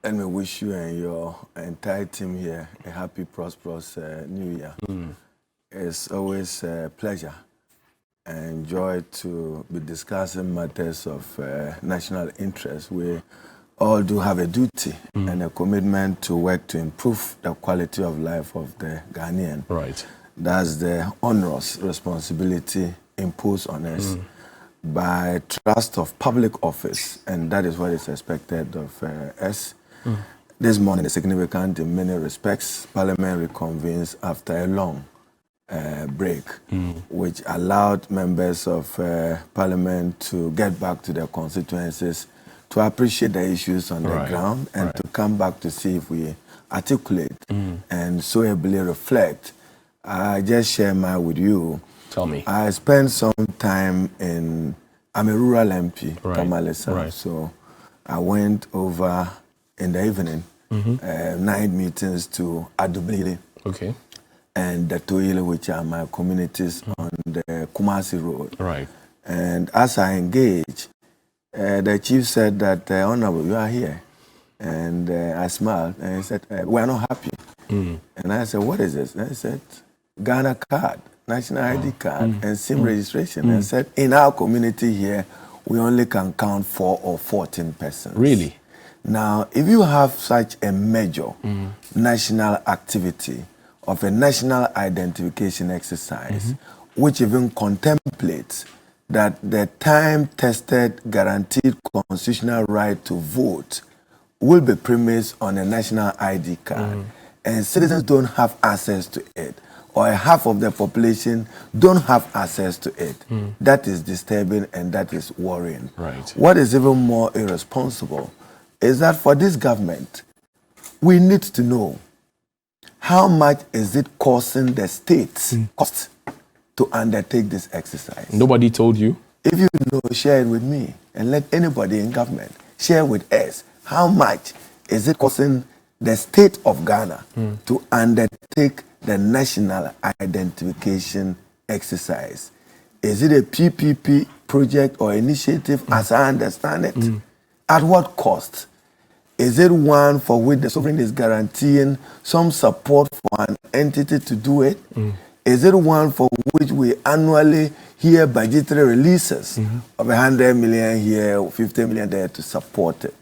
Let me wish you and your entire team here a happy, prosperous New Year. It's always a pleasure and joy to be discussing matters of national interest. We all do have a duty and a commitment to work to improve the quality of life of the Ghanaian. Right. That's the onerous responsibility imposed on us by trust of public office, and that is what is expected of us. This morning is significant in many respects. Parliament reconvenes after a long break, which allowed members of Parliament to get back to their constituencies, to appreciate the issues on the ground, and to come back to see if we articulate and so ably reflect. I just share mine with you. Tell me. I spent some time I'm a rural MP, Tamale South, Right. so I went over in the evening, night meetings to Adubili and the Toile, which are my communities on the Kumasi Road. Right. And as I engaged, the chief said that, Honorable, you are here. And I smiled and he said, we are not happy. And I said, what is this? And I said, Ghana card, national ID card, and SIM registration. And I said, in our community here, we only can count 4 or 14 persons. Really? Now, if you have such a major national activity of a national identification exercise, which even contemplates that the time-tested, guaranteed constitutional right to vote will be premised on a national ID card, and citizens don't have access to it, or half of the population don't have access to it, that is disturbing and that is worrying. Right. What is even more irresponsible is that for this government, we need to know how much is it costing the states cost to undertake this exercise. Nobody told you? If you know, share it with me and let anybody in government share with us how much is it costing the state of Ghana to undertake the national identification exercise. Is it a PPP project or initiative as I understand it? At what cost? Is it one for which the sovereign is guaranteeing some support for an entity to do it? Is it one for which we annually hear budgetary releases of 100 million here, 50 million there to support it?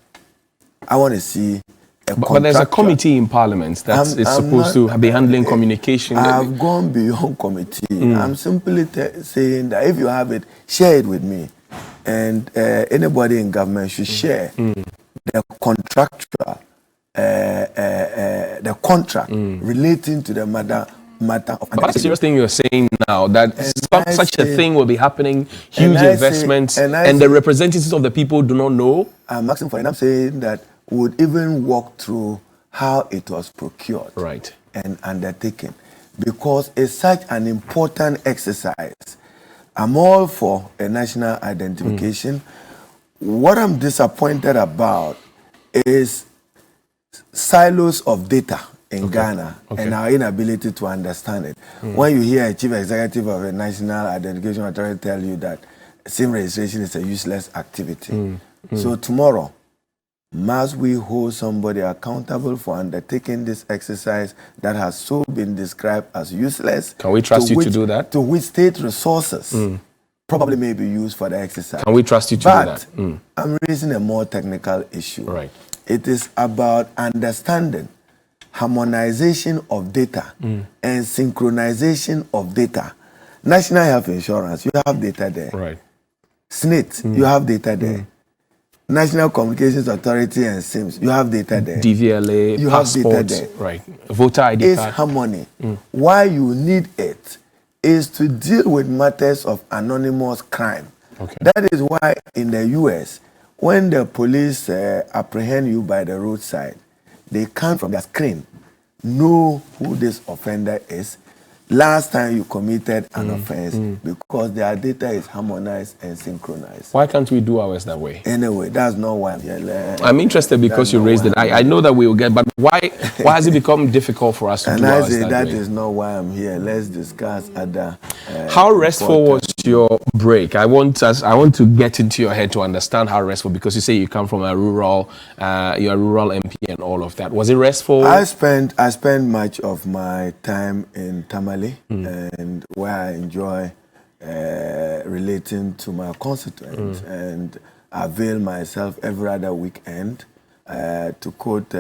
I want to see a But there's a committee in Parliament that is supposed to be handling communication. I've gone beyond committee. I'm simply saying that if you have it, share it with me. And anybody in government should share the contractual, the contract relating to the matter of. But that's a serious thing you're saying now, that such a thing will be happening, huge investments, and the representatives of the people do not know. I'm asking for it. I'm saying that we would even walk through how it was procured and undertaken, because it's such an important exercise. I'm all for a national identification. What I'm disappointed about is silos of data in Ghana and our inability to understand it. When you hear a chief executive of a national identification authority tell you that SIM registration is a useless activity. So tomorrow, must we hold somebody accountable for undertaking this exercise that has so been described as useless? Can we trust you to do that? To which state resources probably may be used for the exercise. Can we trust you to do that? I'm raising a more technical issue. Right. It is about understanding harmonization of data and synchronization of data. National Health Insurance, you have data there. Right. SNIT, you have data there. National Communications Authority and SIMS, you have data there. DVLA, you passport, have data there. Right. Voter ID it's card. Harmony. Why you need it is to deal with matters of anonymous crime. That is why in the US, when the police apprehend you by the roadside, they can from their screen know who this offender is, last time you committed an offense, because their data is harmonized and synchronized. Why can't we do ours that way? Anyway, that's not why I'm here. I'm interested because you raised it. I know that we will get, but why has it become difficult for us to do ours that way? That is not why I'm here. Let's discuss other... How restful was your break, I want to get into your head to understand how restful, because you say you come from a rural, you're a rural MP and all of that. Was it restful? I spent much of my time in Tamale, and where I enjoy relating to my constituents, and avail myself every other weekend to quote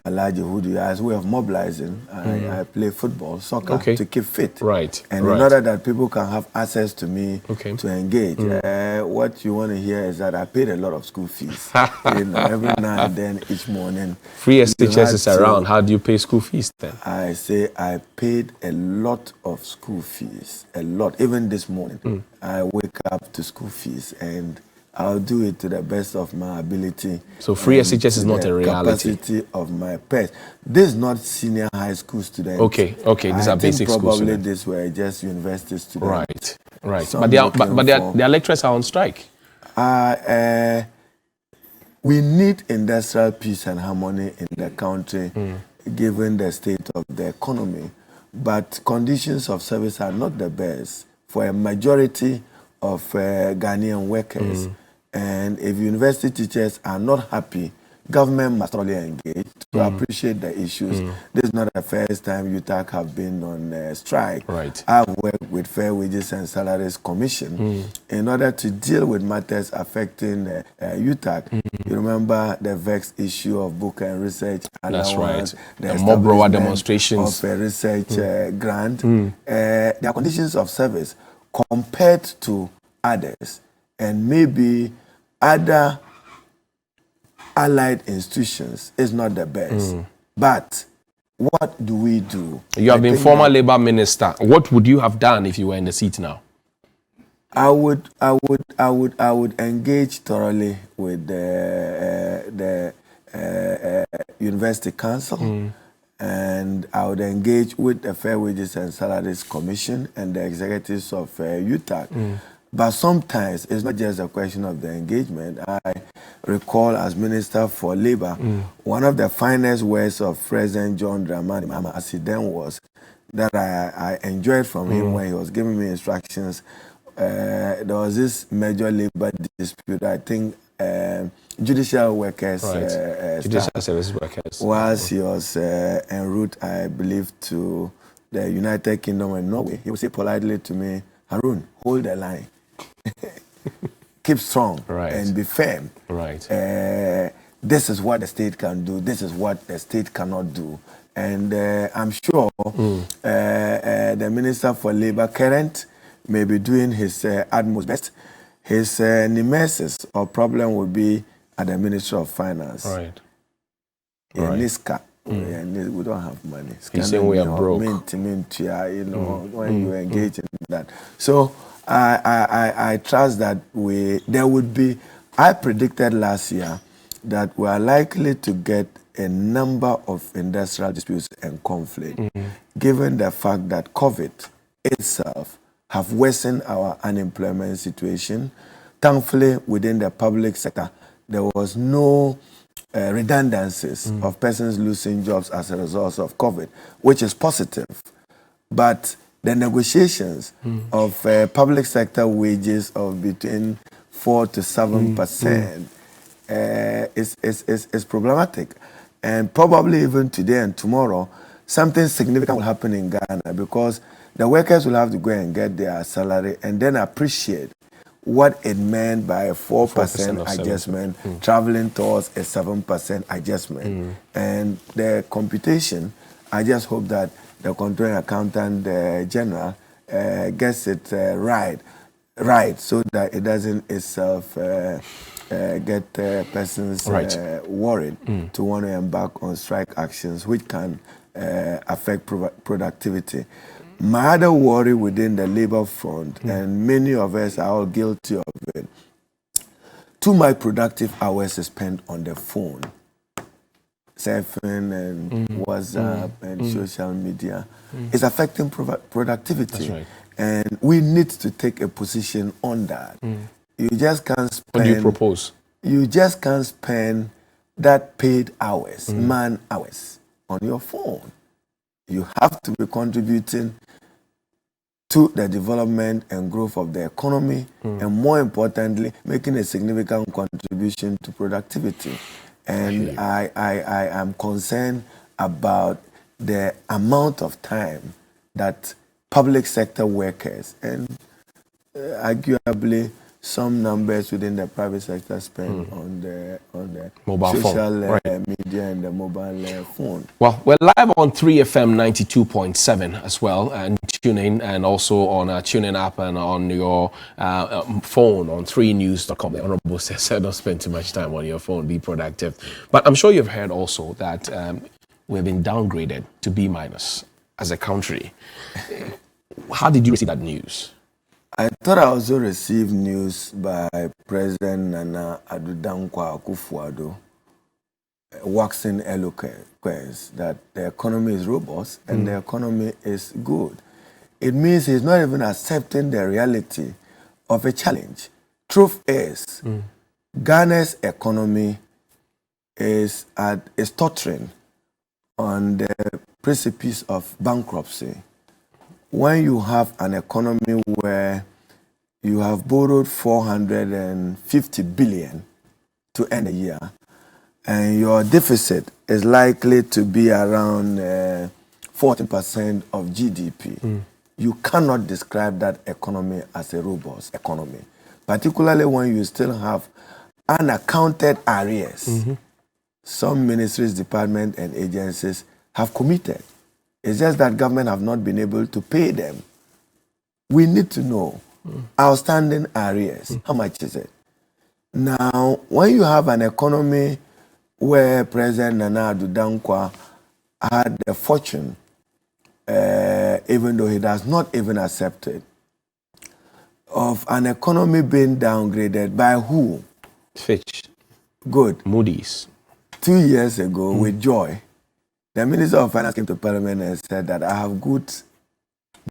a large Hudu as way of mobilizing. I play football, soccer, to keep fit. Right. And in order that people can have access to me to engage. What you want to hear is that I paid a lot of school fees. Every now and then, each morning. Free SHS is around. How do you pay school fees then? I say I paid a lot of school fees. A lot. Even this morning, I wake up to school fees, and I'll do it to the best of my ability. So free SHS is not a reality. Capacity of my purse. This is not senior high school students. Okay. These are basic school probably students. These were just university students. Right. But their lecturers are on strike. We need industrial peace and harmony in the country, given the state of the economy. But conditions of service are not the best for a majority of Ghanaian workers. And if university teachers are not happy, government must really engage to appreciate the issues. This is not the first time UTAC have been on strike. Right. I've worked with Fair Wages and Salaries Commission in order to deal with matters affecting UTAC. You remember the vexed issue of book and research allowance. That's right. The mob rower demonstrations. Of a research grant. Their conditions of service compared to others, and maybe other allied institutions, is not the best. But what do we do? You have been former Labour Minister. What would you have done if you were in the seat now? I would engage thoroughly with the University Council, and I would engage with the Fair Wages and Salaries Commission and the executives of UTAC. But sometimes it's not just a question of the engagement. I recall as Minister for Labour, one of the finest words of President John Dramani Mahama as he then was, that I enjoyed from him when he was giving me instructions. There was this major labor dispute, I think, judicial workers, judicial service workers. Whilst he was en route, I believe, to the United Kingdom and Norway, he would say politely to me, Harun, hold the line. Keep strong and be firm. This is what the state can do. This is what the state cannot do. And I'm sure the Minister for Labour, current, may be doing his utmost best. His nemesis or problem will be at the Ministry of Finance. NISCA. We don't have money. He's saying we are broke. When you engage in that. So I trust that there would be, I predicted last year that we are likely to get a number of industrial disputes and conflict, given the fact that COVID itself have worsened our unemployment situation. Thankfully, within the public sector, there was no redundancies of persons losing jobs as a result of COVID, which is positive. But the negotiations of public sector wages of between 4 to 7% is problematic. And probably even today and tomorrow, something significant will happen in Ghana, because the workers will have to go and get their salary and then appreciate what it meant by a 4% adjustment, traveling towards a 7% adjustment. And the computation, I just hope that the Controlling Accountant General gets it right, so that it doesn't itself get persons worried to want to embark on strike actions, which can affect productivity. My other worry within the labor front, and many of us are all guilty of it, too much productive hours is spent on the phone, surfing and WhatsApp and social media. It's affecting productivity. That's right. And we need to take a position on that. You just can't spend... What do you propose? You just can't spend that paid hours, man hours, on your phone. You have to be contributing to the development and growth of the economy, and more importantly, making a significant contribution to productivity. And I am concerned about the amount of time that public sector workers and arguably some numbers within the private sector spend on the mobile social phone. media and the mobile phone. Well, we're live on 3FM 92.7 as well, and tune in, and also on TuneIn app and on your phone on 3news.com. The Honorable says, don't spend too much time on your phone, be productive. But I'm sure you've heard also that we've been downgraded to B- as a country. How did you receive that news? I thought I also received news by President Nana Addo Dankwa Akufo-Addo, waxing eloquence that the economy is robust and the economy is good. It means he's not even accepting the reality of a challenge. Truth is, Ghana's economy is tottering on the precipice of bankruptcy. When you have an economy where you have borrowed 450 billion to end the year, and your deficit is likely to be around 40% of GDP, you cannot describe that economy as a robust economy, particularly when you still have unaccounted arrears. Some ministries, departments, and agencies have committed. It's just that government have not been able to pay them. We need to know outstanding arrears. How much is it? Now, when you have an economy where President Nana Addo Dankwa had a fortune, even though he does not even accept it, of an economy being downgraded by who? Fitch. Good. Moody's. 2 years ago, with joy, the Minister of Finance came to Parliament and said that I have good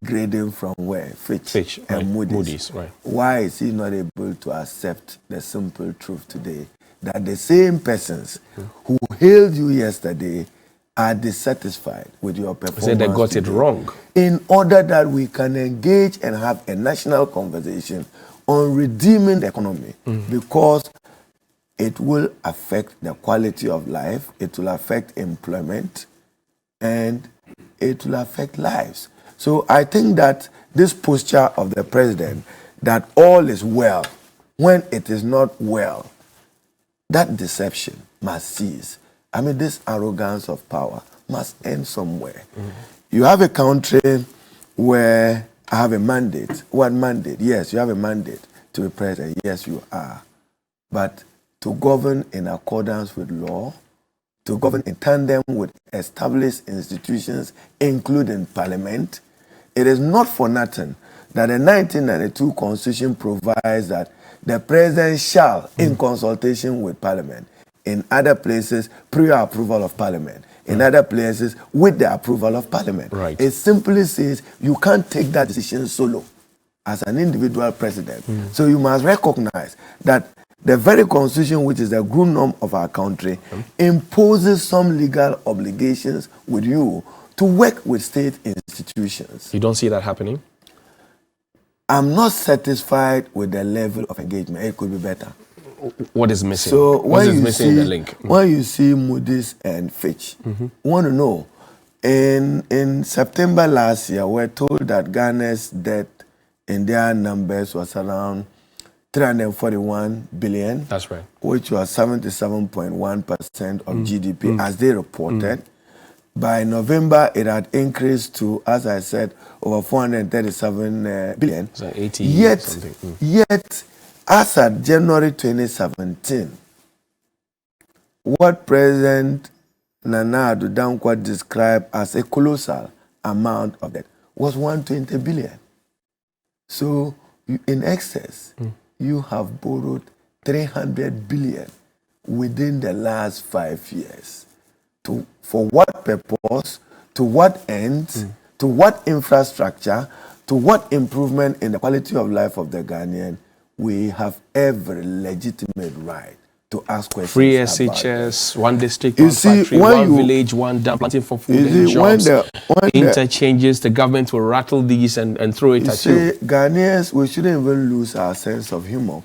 grading from where? Fitch and right. Moody's. Right. Why is he not able to accept the simple truth today that the same persons who hailed you yesterday are dissatisfied with your performance? Said they got today, it wrong. in order that we can engage and have a national conversation on redeeming the economy, because it will affect the quality of life, it will affect employment, and it will affect lives. So I think that this posture of the president, that all is well when it is not well, that deception must cease. I mean, this arrogance of power must end somewhere. You have a country where I have a mandate. What mandate? Yes, you have a mandate to be president. Yes, you are. But to govern in accordance with law, to govern in tandem with established institutions, including parliament. It is not for nothing that the 1992 Constitution provides that the president shall, in consultation with parliament, in other places, prior approval of parliament, in other places, with the approval of parliament. Right. It simply says you can't take that decision solo as an individual president. So you must recognize that the very constitution, which is the group norm of our country, imposes some legal obligations with you to work with state institutions. You don't see that happening? I'm not satisfied with the level of engagement. It could be better. What is missing? So what is missing in the link? When you see Moody's and Fitch, you want to know, in September last year, we're told that Ghana's debt in their numbers was around 341 billion. That's right. Which was 77.1% of GDP as they reported. By November, it had increased to, as I said, over 437 billion. So 80 something. Yet, as at January 2017, what President Nana Addo Dankwa described as a colossal amount of debt was 120 billion. So, in excess, you have borrowed 300 billion within the last 5 years. For what purpose, to what ends, to what infrastructure, to what improvement in the quality of life of the Ghanaian? We have every legitimate right to ask questions. Free SHS, one district, one factory, one village, one dam, planting for food and jobs, interchanges. The government will rattle these and throw it at you. Ghanaians, we shouldn't even lose our sense of humor.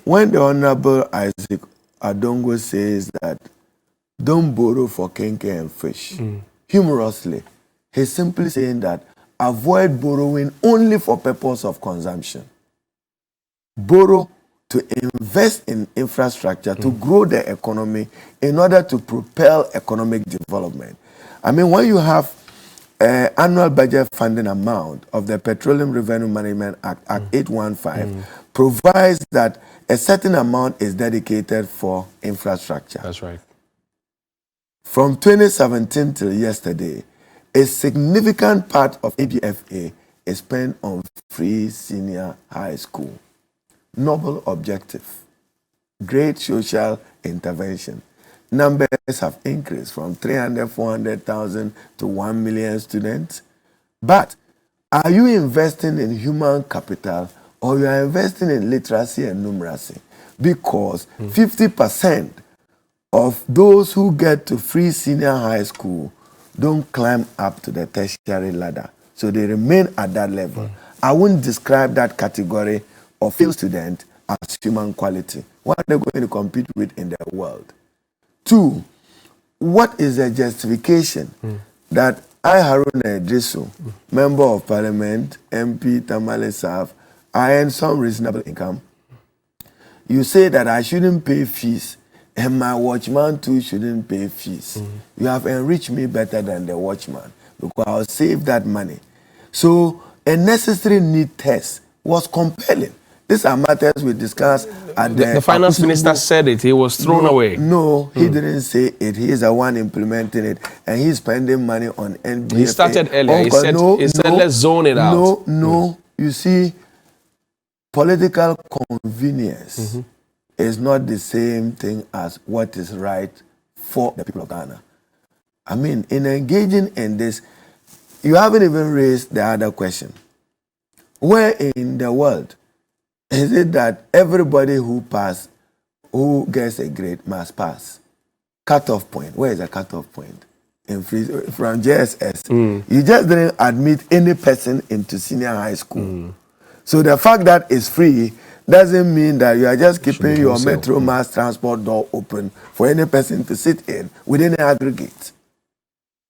When the Honorable Isaac Adongo says that don't borrow for kenke and fish, humorously, he's simply saying that avoid borrowing only for purpose of consumption. Borrow to invest in infrastructure, to grow the economy in order to propel economic development. I mean, when you have annual budget funding amount of the Petroleum Revenue Management Act, Act 815, provides that a certain amount is dedicated for infrastructure. That's right. From 2017 till yesterday, a significant part of ABFA is spent on free senior high school. Noble objective, great social intervention. Numbers have increased from 300,000, 400,000 to 1 million students. But are you investing in human capital or you are investing in literacy and numeracy? Because 50% of those who get to free senior high school don't climb up to the tertiary ladder. So they remain at that level. I wouldn't describe that category of field student as human quality. What are they going to compete with in the world? 2, what is the justification that I, Haruna Iddrisu, Member of Parliament, MP, Tamale South, I earn some reasonable income? You say that I shouldn't pay fees and my watchman too shouldn't pay fees. You have enriched me better than the watchman because I'll save that money. So a necessary need test was compelling. These are matters we discussed at the finance minister said it. He was thrown away. No, he didn't say it. He is the one implementing it, and he's spending money on NBFA. He started earlier. He said, let's zone it out. No. You see, political convenience is not the same thing as what is right for the people of Ghana. I mean, in engaging in this, you haven't even raised the other question. Where in the world is it that everybody who gets a grade must pass? Cut-off point. Where is the cut-off point? From JSS. You just didn't admit any person into senior high school. So the fact that it's free doesn't mean that you are just keeping your metro mass transport door open for any person to sit in within an aggregate.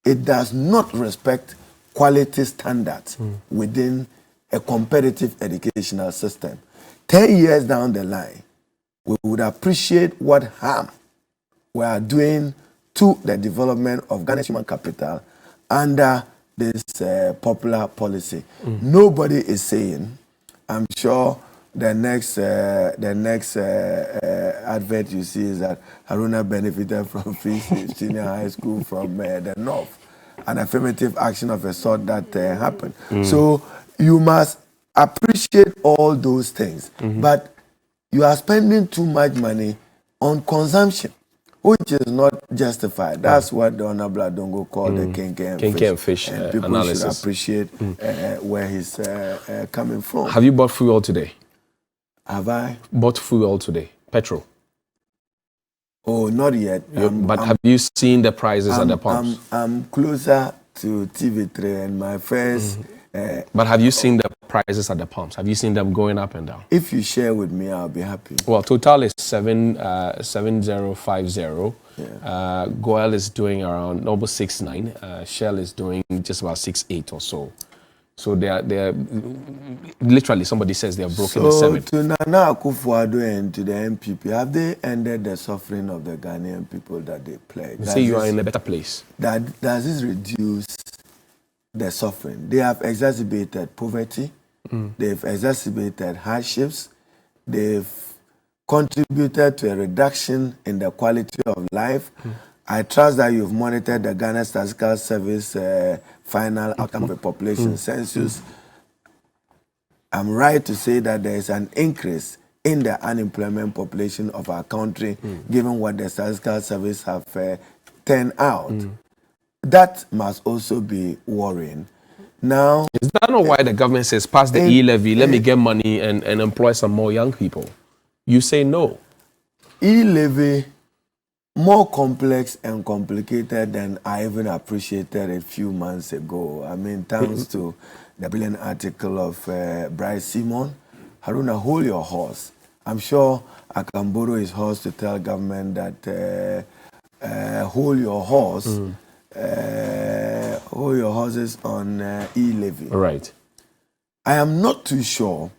It does not respect quality standards within a competitive educational system. 10 years down the line, we would appreciate what harm we are doing to the development of Ghana's human capital under this popular policy. Nobody is saying, I'm sure the next advert you see is that Haruna benefited from free senior high school from the north. An affirmative action of a sort that happened. So you must appreciate all those things, but you are spending too much money on consumption, which is not justified. That's what the Honorable Adongo called the kenke and fish and people analysis. Should appreciate where he's coming from. Have you bought fuel today? Have I? Bought fuel today? Petrol? Oh, not yet. But have you seen the prices at the pumps? I'm closer to TV3 and my first... but have you seen the prices at the pumps? Have you seen them going up and down? If you share with me, I'll be happy. Well, Total is 7050. Goel is doing around almost 69. Shell is doing just about 68 or so. So they are literally, somebody says they are broken the 7. So to Nana Akufo-Addo and to the MPP, have they ended the suffering of the Ghanaian people that they pledged? You say you are in a better place. Does this reduce the suffering? They have exacerbated poverty. They've exacerbated hardships. They've contributed to a reduction in the quality of life. I trust that you've monitored the Ghana Statistical Service final outcome of the population census. I'm right to say that there is an increase in the unemployment population of our country, given what the Statistical Service have turned out. That must also be worrying. Now, is that not why the government says, pass the E-Levy, let me get money and employ some more young people? You say no. E-Levy, more complex and complicated than I even appreciated a few months ago. I mean, thanks to the brilliant article of Bryce Simon, Haruna, hold your horse. I'm sure I can borrow his horse to tell government that hold your horse, hold your horses on E-Levy. Right. I am not too sure,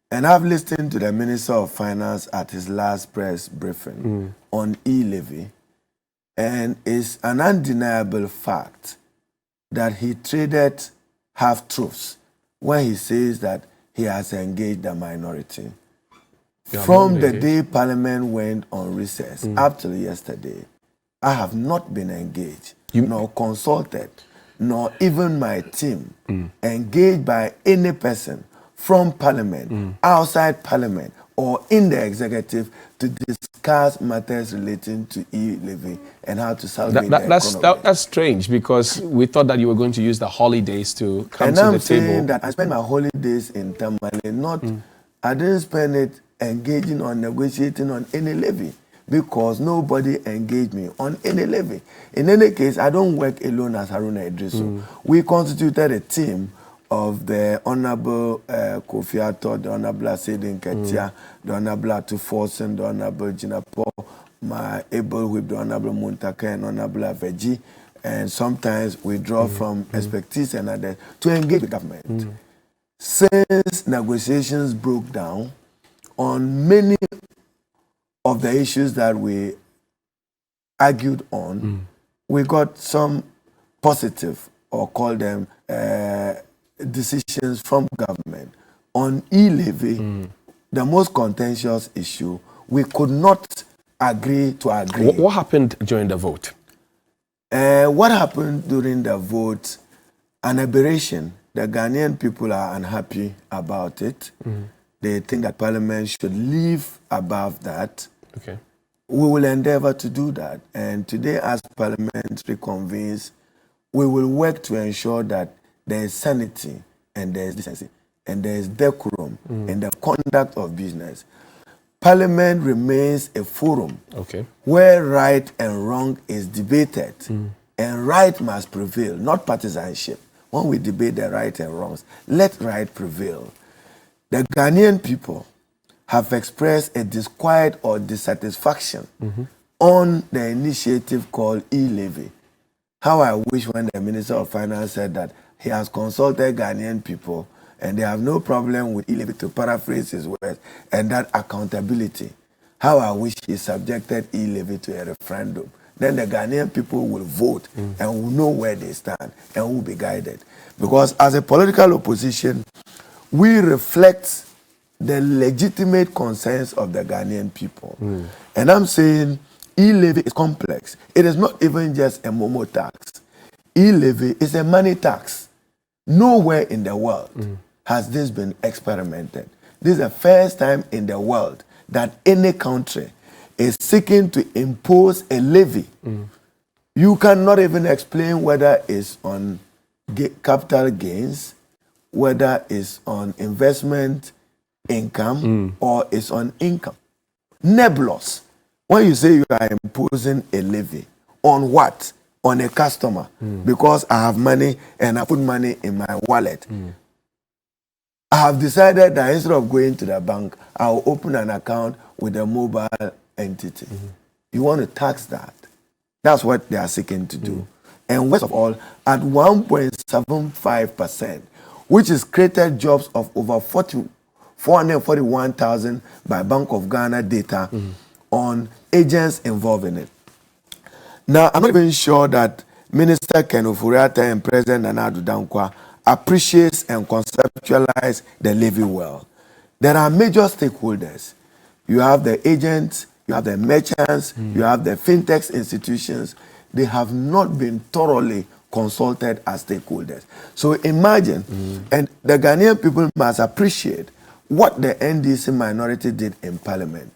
and I've listened to the Minister of Finance at his last press briefing on E-Levy, and it's an undeniable fact that he traded half-truths when he says that he has engaged the minority. From the day Parliament went on recess up till yesterday, I have not been engaged, nor consulted, nor even my team engaged by any person from Parliament, outside Parliament, or in the executive to discuss matters relating to E-Levy and how to salvage the economy. That's strange, because we thought that you were going to use the holidays to come to the table. And I'm saying that I spent my holidays in Tamale, I didn't spend it engaging or negotiating on any levy, because nobody engaged me on any levy. In any case, I don't work alone as Haruna Iddrisu. We constituted a team of the Honorable Kofi Ato, the Honorable Asedin Ketia, the Honorable Atu Forsen, the Honorable Jinapo, my able whip, the Honorable Muntaka, and Honorable Aveji. And sometimes we draw from expertise and others to engage the government. Since negotiations broke down on many of the issues that we argued on, we got some positive, or call them decisions from government. On E-Levy, the most contentious issue, we could not agree to agree. What happened during the vote? What happened during the vote, an aberration. The Ghanaian people are unhappy about it. They think that Parliament should live above that. Okay. We will endeavor to do that. And today, as Parliament reconvenes, we will work to ensure that there is sanity and there is decency and there is decorum in the conduct of business. Parliament remains a forum where right and wrong is debated, and right must prevail, not partisanship. When we debate the right and wrongs, let right prevail. The Ghanaian people have expressed a disquiet or dissatisfaction on the initiative called E-Levy. How I wish when the Minister of Finance said that he has consulted Ghanaian people and they have no problem with E-Levy, to paraphrase his words, and that accountability. How I wish he subjected E-Levy to a referendum. Then the Ghanaian people will vote and will know where they stand and will be guided. Because as a political opposition, we reflect the legitimate concerns of the Ghanaian people. And I'm saying E-Levy is complex. It is not even just a momo tax. E-Levy is a money tax. Nowhere in the world has this been experimented. This is the first time in the world that any country is seeking to impose a levy. You cannot even explain whether it's on capital gains, whether it's on investment income, or it's on income. Nebulous. When you say you are imposing a levy, on what? On a customer. Because I have money and I put money in my wallet. I have decided that instead of going to the bank, I'll open an account with a mobile entity. You want to tax that. That's what they are seeking to do. And worst of all, at 1.75%, which is created jobs of over 441,000 by Bank of Ghana data on agents involved in it. Now, I'm not even sure that Minister Ken Ofori-Atta and President Nana Addo Dankwa appreciates and conceptualize the levy well. There are major stakeholders. You have the agents, you have the merchants, you have the fintech institutions. They have not been thoroughly consulted as stakeholders. So imagine, and the Ghanaian people must appreciate what the NDC minority did in Parliament.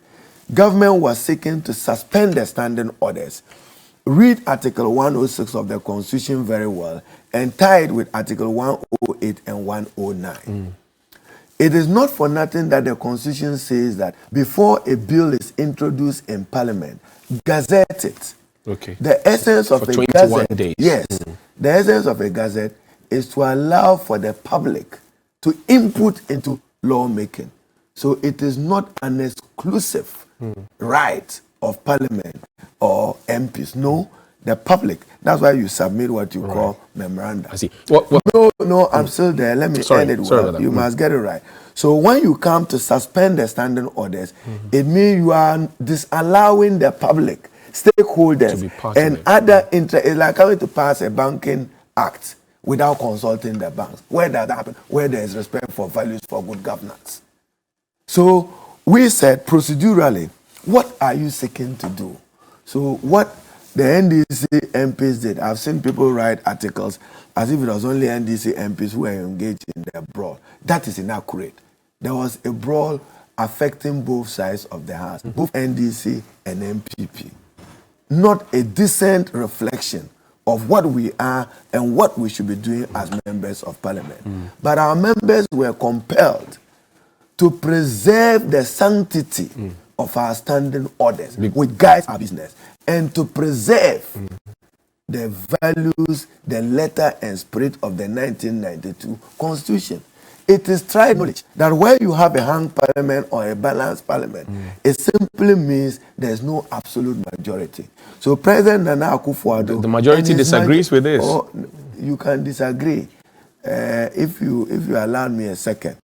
Government was seeking to suspend the standing orders. Read Article 106 of the Constitution very well and tie it with Article 108 and 109. It is not for nothing that the Constitution says that before a bill is introduced in Parliament, gazette it. Okay. The essence of for a 21 gazette, days. Yes, the essence of a gazette is to allow for the public to input into lawmaking. So it is not an exclusive right of Parliament or MPs. No, the public. That's why you submit what you call memoranda. I see. No, I'm still there. Let me end it well. You must get it right. So when you come to suspend the standing orders, it means you are disallowing the public, stakeholders, and other interests. It's like coming to pass a banking act without consulting the banks. Where does that happen? Where there is respect for values for good governance. So we said procedurally, what are you seeking to do? So what the NDC MPs did, I've seen people write articles as if it was only NDC MPs who were engaged in the brawl. That is inaccurate. There was a brawl affecting both sides of the house, both NDC and MPP. Not a decent reflection of what we are and what we should be doing as members of Parliament. But our members were compelled to preserve the sanctity of our standing orders, which guides our business, and to preserve the values, the letter and spirit of the 1992 Constitution. It is tried knowledge that where you have a hung parliament or a balanced parliament, it simply means there's no absolute majority. So President Nana Akufo-Addo, the majority disagrees with this. Oh, you can disagree. If you allow me a second.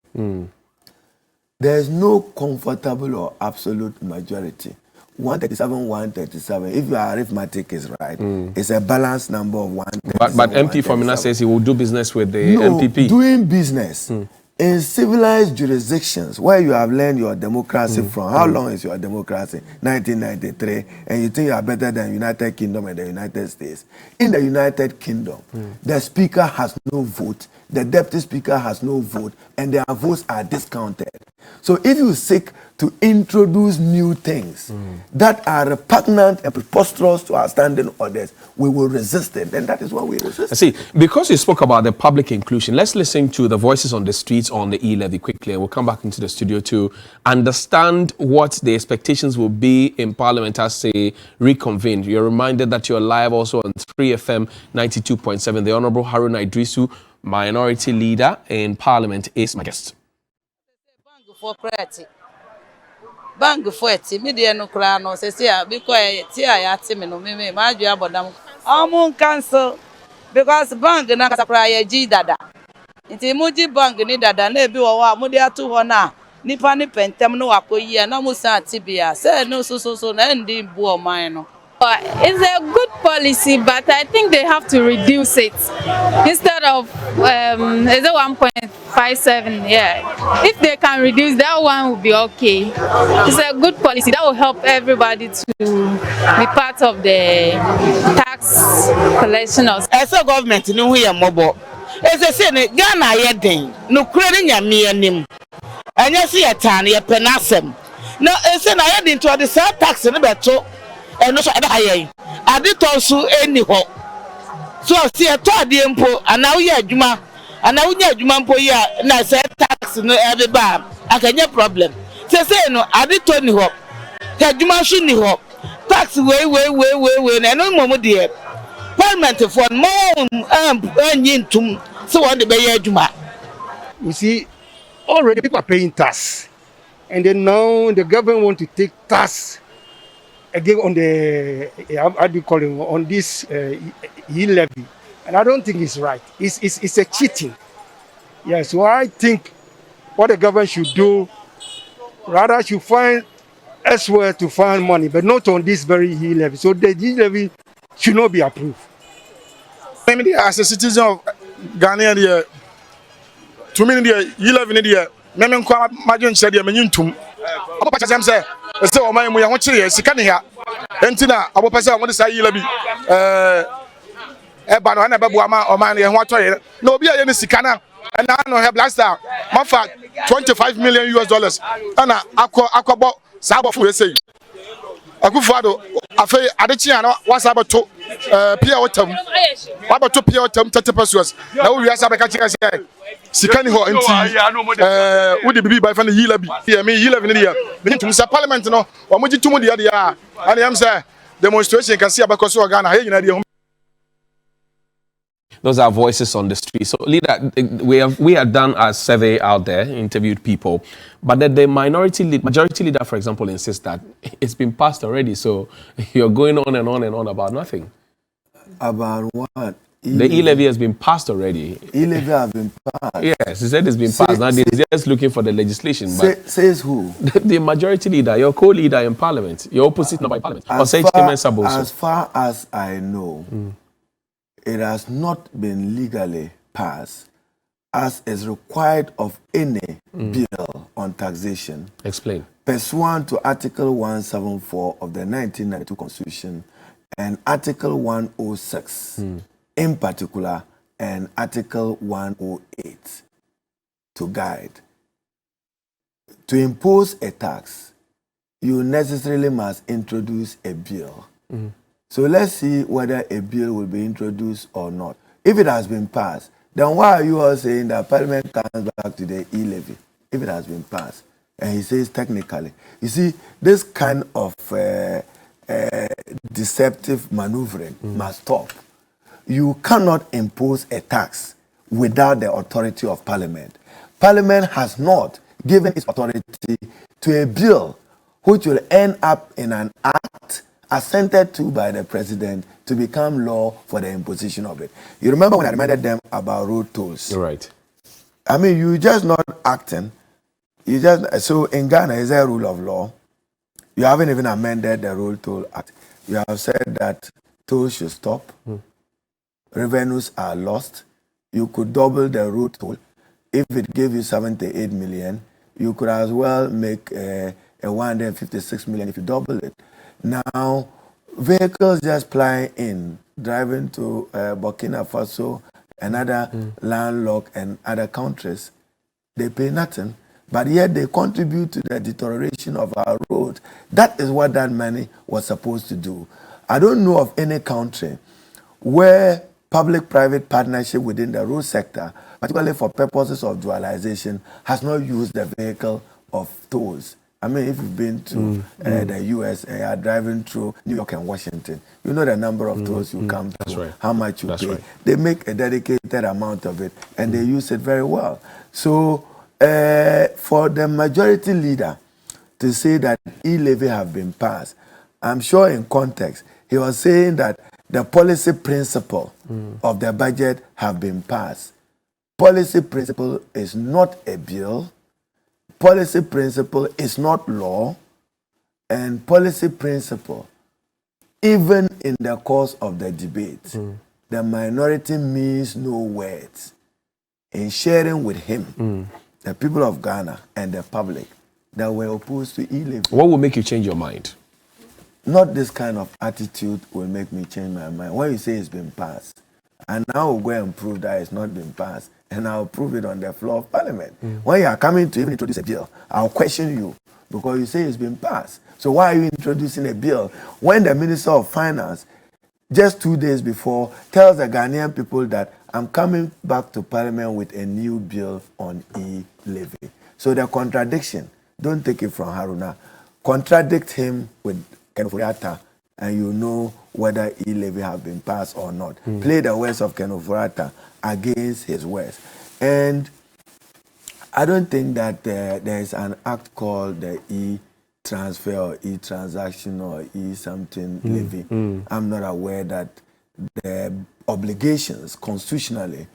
There's no comfortable or absolute majority. 137, 137. If your arithmetic is right, it's a balanced number of 137. But MP Formula says he will do business with the MPP. Doing business in civilized jurisdictions where you have learned your democracy from. How long is your democracy? 1993. And you think you are better than United Kingdom and the United States. In the United Kingdom, the speaker has no vote, the deputy speaker has no vote, and their votes are discounted. So if you seek to introduce new things that are repugnant and preposterous to our standing orders, we will resist it. And that is what we resist. I see. Because you spoke about the public inclusion, let's listen to the voices on the streets on the E-Levy quickly, and we'll come back into the studio to understand what the expectations will be in Parliament as they reconvene. You're reminded that you're live also on 3FM 92.7. The Honorable Haruna Iddrisu, Minority Leader in Parliament, is my guest. Bang for it, media no crown, or say, because I me no me, my dear, but I'm cancel because bank and a prior G dada. It's a Muji bank ni dada, nebi or Mudia to Hona, Nipani Pentem no Apoya, no Musa Tibia, say no so, and the boy mine. It's a good policy, but I think they have to reduce it instead of is it 1.57? Yeah, if they can reduce that one, will be okay. It's a good policy that will help everybody to be part of the tax collection. As a government, no we are mobile. As I said, Ghana yeding no credit ya me and him. And you see a tan, ye penasem. No, it's an I into the same tax in the better. And no, I did also anyhow. So I see a todd impo, and now you are Juma, and now you are Jumampo, and I said tax no every bar. I can no problem. Say, no, I did Tony Hop. Had Juma shouldn't hop. Tax way, and no more dear. Parliament for more and so on the Bay Juma. You see, already people are paying tax, and then now the government want to take tax again on the how do you call it, on this E-Levy, and I don't think it's right. It's a cheating. Yeah, so I think what the government should do, rather should find elsewhere to find money, but not on this very E-Levy. So the E-Levy should not be approved. As a citizen of Ghana, to me, the E-Levy, Memon Majon said, I'm in Tum. I'm saying, so my want to see here. Entina, I will pass on what is E-Levy. Ebano, Babuama, or man, and what no be any Sikana, and I know have last time. My fact, $25 million US. And I bought Sabo for say. Akufo-Addo, Afe Adechiano, what's about to pia otam baba to pia otam 30 pesos na wo wiasa be ka chika say sikani ho enti wo de bibi by fan E-Levy yeah me E-Levy ne dia me tum sa parliament no o mo gitum de dia and am say demonstration can see about so Ghana hey nyina dia. Those are voices on the street. So, leader, we have done a survey out there, interviewed people, but the majority leader, for example, insists that it's been passed already. So you're going on and on and on about nothing. About what? The E-Levy has been passed already. E-Levy has been passed. Yes, he said it's been passed. Now they're just looking for the legislation. Says who? The majority leader, your co-leader in Parliament, your opposite number in Parliament. As far as I know. It has not been legally passed as is required of any bill on taxation. Explain. Pursuant to Article 174 of the 1992 Constitution and Article 106 in particular and Article 108 to guide. To impose a tax, you necessarily must introduce a bill. So let's see whether a bill will be introduced or not. If it has been passed, then why are you all saying that Parliament comes back to the E-Levy if it has been passed? And he says technically. You see, this kind of deceptive maneuvering must stop. You cannot impose a tax without the authority of Parliament. Parliament has not given its authority to a bill which will end up in an act assented to by the president to become law for the imposition of it. You remember when I reminded them about road tolls? You're right. I mean, you just not acting. So in Ghana, is there a rule of law? You haven't even amended the Road Toll Act. You have said that tolls should stop. Revenues are lost. You could double the road toll. If it gave you 78 million, you could as well make a 156 million if you double it. Now, vehicles just plying in, driving to Burkina Faso and other landlocked and other countries, they pay nothing, but yet they contribute to the deterioration of our roads. That is what that money was supposed to do. I don't know of any country where public-private partnership within the road sector, particularly for purposes of dualization, has not used the vehicle of tolls. I mean, if you've been to the U.S. and you are driving through New York and Washington, you know the number of tolls you come to, how much you pay. They make a dedicated amount of it, and they use it very well. So, for the majority leader to say that E-Levy have been passed, I'm sure in context, he was saying that the policy principle of the budget have been passed. Policy principle is not a bill. Policy principle is not law, and policy principle, even in the course of the debate, the minority means no words. In sharing with him, the people of Ghana and the public that were opposed to E-Levy. What will make you change your mind? Not this kind of attitude will make me change my mind. When you say it's been passed, and I will go and prove that it's not been passed, and I'll prove it on the floor of Parliament. When you are coming to even introduce a bill, I'll question you because you say it's been passed. So why are you introducing a bill when the Minister of Finance, just 2 days before, tells the Ghanaian people that I'm coming back to Parliament with a new bill on E-Levy? So the contradiction, don't take it from Haruna, contradict him with Kenofurata, and you know whether E-Levy have been passed or not. Play the words of Kenofurata against his words. And I don't think that there is an act called the E-Transfer or E-Transaction or E-Something Levy. I'm not aware that the obligations constitutionally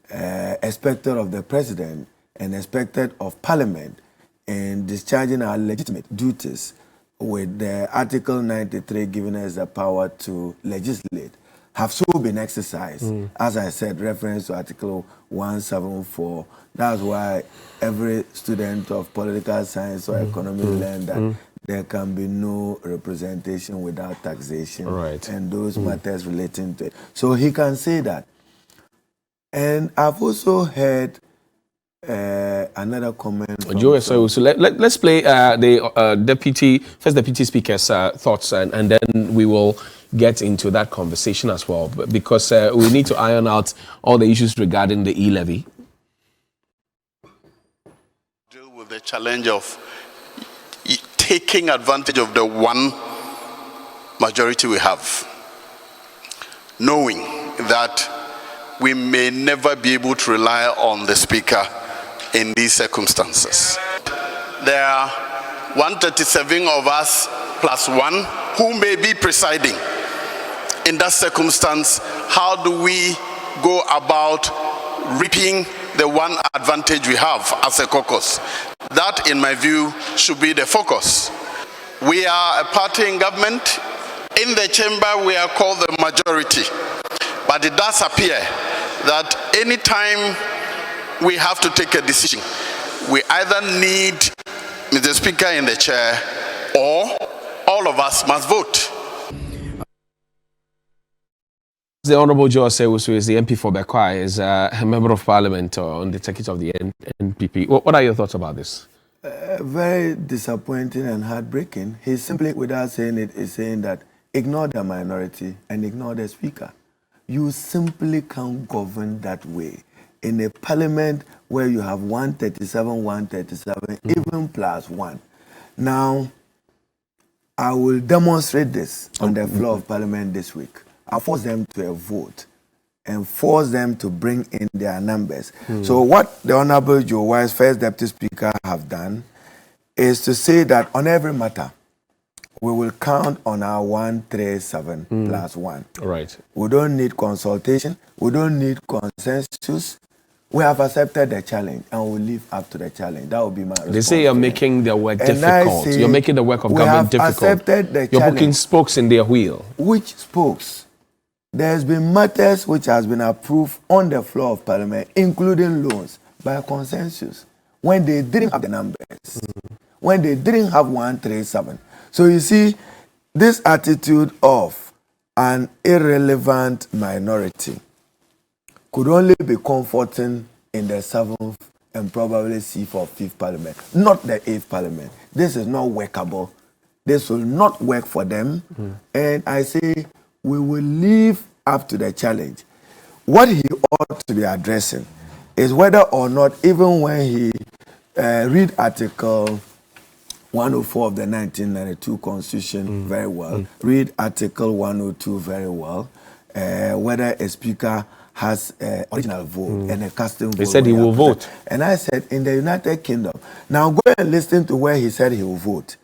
expected of the President and expected of Parliament in discharging our legitimate duties with the Article 93 giving us the power to legislate have so been exercised. As I said, reference to Article 174. That's why every student of political science or economy learned that there can be no representation without taxation and those matters relating to it. So he can say that. And I've also heard another comment. So let's play the first deputy speaker's thoughts, and then we will get into that conversation as well, because we need to iron out all the issues regarding the E-Levy. Deal with the challenge of taking advantage of the one majority we have, knowing that we may never be able to rely on the Speaker in these circumstances. There are 137 of us plus one who may be presiding. In that circumstance, how do we go about reaping the one advantage we have as a caucus? That, in my view, should be the focus. We are a party in government. In the chamber, we are called the majority. But it does appear that any time we have to take a decision, we either need Mr. Speaker in the chair or all of us must vote. The Honourable Joe Owusu is the MP for Bekwai, is a member of Parliament on the ticket of the NPP. What are your thoughts about this? Very disappointing and heartbreaking. He's simply, without saying it, is saying that ignore the minority and ignore the Speaker. You simply can't govern that way. In a parliament where you have 137, even plus one. Now, I will demonstrate this on the floor of Parliament this week. I'll force them to a vote and force them to bring in their numbers. So what the Honourable Joe Wise, First Deputy Speaker, have done is to say that on every matter, we will count on our 137 plus one. Right. We don't need consultation. We don't need consensus. We have accepted the challenge and we'll live up to the challenge. That will be my response. They say you're making the work difficult. You're making the work of government difficult. Accepted the you're booking spokes in their wheel. Which spokes? There's been matters which has been approved on the floor of Parliament, including loans, by consensus, when they didn't have the numbers, when they didn't have 137. So you see, this attitude of an irrelevant minority could only be comforting in the 7th and probably C4 5th Parliament, not the 8th Parliament. This is not workable. This will not work for them. And I say, we will live up to the challenge. What he ought to be addressing is whether or not, even when he read Article 104 of the 1992 Constitution very well, read Article 102 very well, whether a speaker has original vote and a custom vote. He said he will vote. And I said, in the United Kingdom, now go and listen to where he said he will vote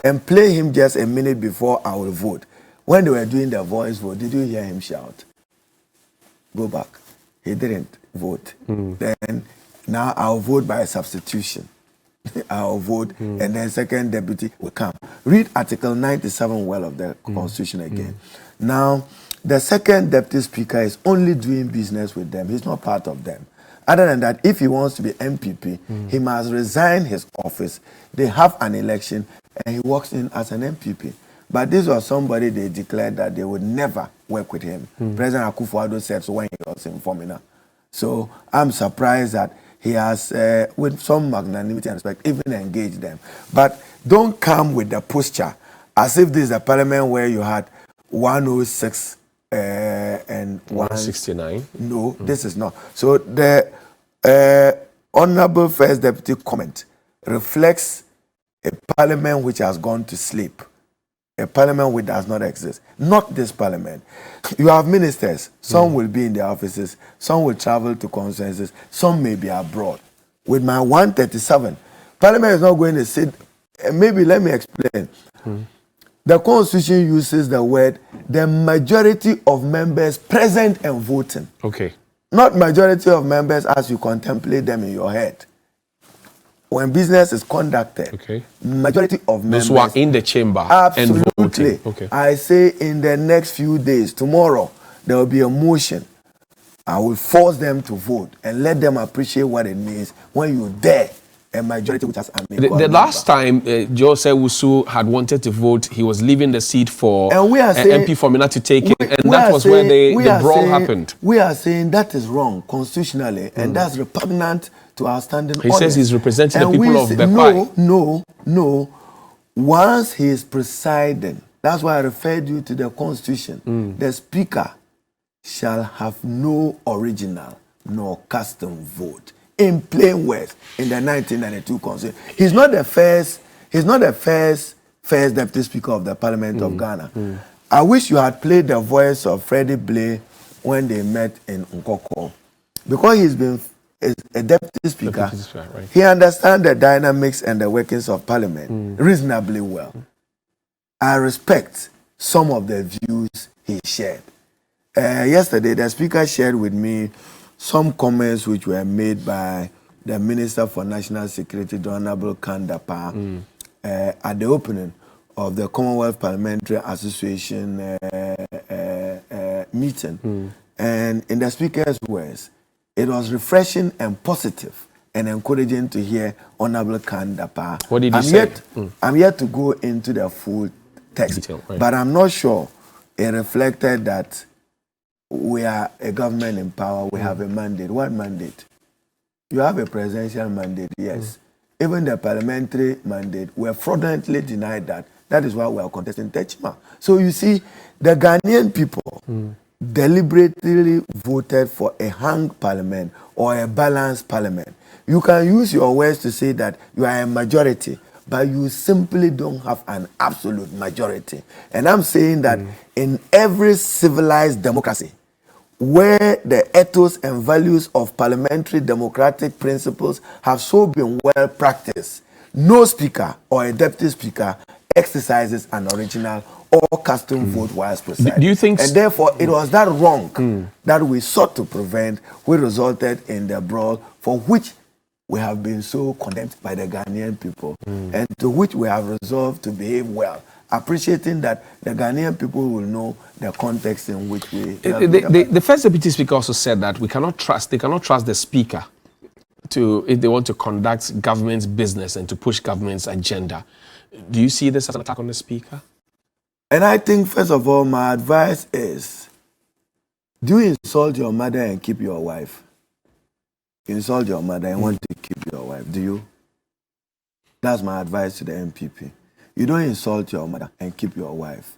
and play him just a minute before I will vote. When they were doing the voice vote, did you hear him shout? Go back. He didn't vote. Then, now I'll vote by substitution. I'll vote, and then second deputy will come. Read Article 97 well of the Constitution again. Now, the second deputy speaker is only doing business with them. He's not part of them. Other than that, if he wants to be MPP, he must resign his office. They have an election, and he walks in as an MPP. But this was somebody they declared that they would never work with him. President Akufo-Addo said so when he was in Formina. So I'm surprised that he has, with some magnanimity and respect, even engaged them. But don't come with the posture as if this is a parliament where you had 106 and 169. No, this is not. So the Honourable First Deputy comment reflects a parliament which has gone to sleep. A parliament which does not exist. Not this parliament. You have ministers. Some will be in their offices. Some will travel to conferences. Some may be abroad. With my 137, parliament is not going to sit. Maybe let me explain. The Constitution uses the word the majority of members present and voting. Okay. Not majority of members as you contemplate them in your head. When business is conducted, majority of members... Those who are in the chamber absolutely, and voting. Okay. I say in the next few days, tomorrow, there will be a motion. I will force them to vote and let them appreciate what it means when you dare a majority which has the last time Joe Owusu had wanted to vote, he was leaving the seat for MP Formina to take it, and that was where the brawl happened. We are saying that is wrong constitutionally, and that's repugnant to our standing He says he's representing the people of Bekwai. No. Once he is presiding, That's why I referred you to the Constitution. The Speaker shall have no original nor custom vote. In plain words, in the 1992 Constitution, he's not the first Deputy Speaker of the Parliament of Ghana. I wish you had played the voice of Freddie Blay when they met in Nkoko, because he's been a Deputy Speaker. Right. He understands the dynamics and the workings of Parliament reasonably well. I respect some of the views he shared. Yesterday, the Speaker shared with me some comments which were made by the Minister for National Security, the Honorable Kandapa, at the opening of the Commonwealth Parliamentary Association meeting. And in the Speaker's words, it was refreshing and positive and encouraging to hear Honorable Kandapa. What did he say? I'm yet to go into the full text, detail, right. But I'm not sure it reflected that we are a government in power, we have a mandate. What mandate? You have a presidential mandate, yes. Even the parliamentary mandate, we are fraudulently denied that. That is why we are contesting Techma. So you see, the Ghanaian people deliberately voted for a hung parliament or a balanced parliament. You can use your words to say that you are a majority, but you simply don't have an absolute majority. And I'm saying that in every civilized democracy, where the ethos and values of parliamentary democratic principles have so been well practiced, no speaker or a deputy speaker exercises an original or custom vote whilst presiding. Do you think? And therefore, it was that wrong that we sought to prevent, which resulted in the brawl for which we have been so condemned by the Ghanaian people, and to which we have resolved to behave well, appreciating that the Ghanaian people will know the context in which we... The first Deputy Speaker also said that they cannot trust the Speaker if they want to conduct government's business and to push government's agenda. Do you see this as an attack on the Speaker? And I think, first of all, my advice is, do you insult your mother and keep your wife? You insult your mother and want to keep your wife, do you? That's my advice to the MPP. You don't insult your mother and keep your wife.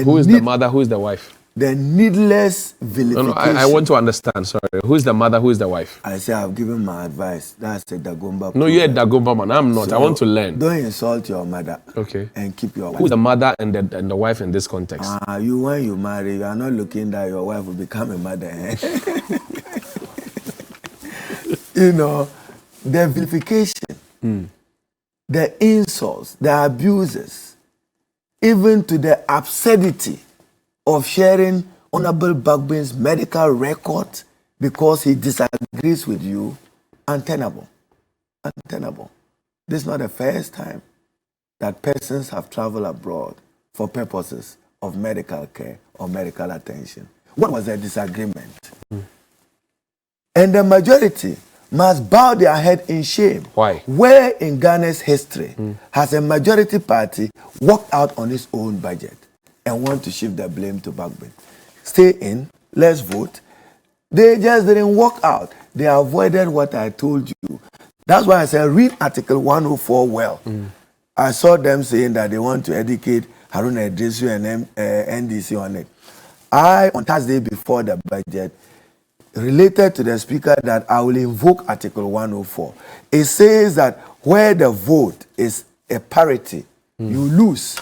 Who is the mother? Who is the wife? The needless vilification. No, I want to understand. Sorry. Who is the mother? Who is the wife? I say I've given my advice. That's the Dagomba. No, you're a Dagomba man. I'm not. So I want to learn. Don't insult your mother. Okay. And keep your wife. Who's the mother and the wife in this context? You when you marry, you are not looking that your wife will become a mother. You know, the vilification, the insults, the abuses, even to the absurdity of sharing Honorable Bagben's medical record because he disagrees with you, untenable. Untenable. This is not the first time that persons have traveled abroad for purposes of medical care or medical attention. What was the disagreement? And the majority must bow their head in shame. Why? Where in Ghana's history has a majority party walked out on its own budget and want to shift the blame to Bagben? Stay in, let's vote. They just didn't walk out. They avoided what I told you. That's why I said read Article 104 well. I saw them saying that they want to educate Haruna Iddrisu and NDC on it. On Thursday before the budget, related to the Speaker that I will invoke Article 104. It says that where the vote is a parity, you lose.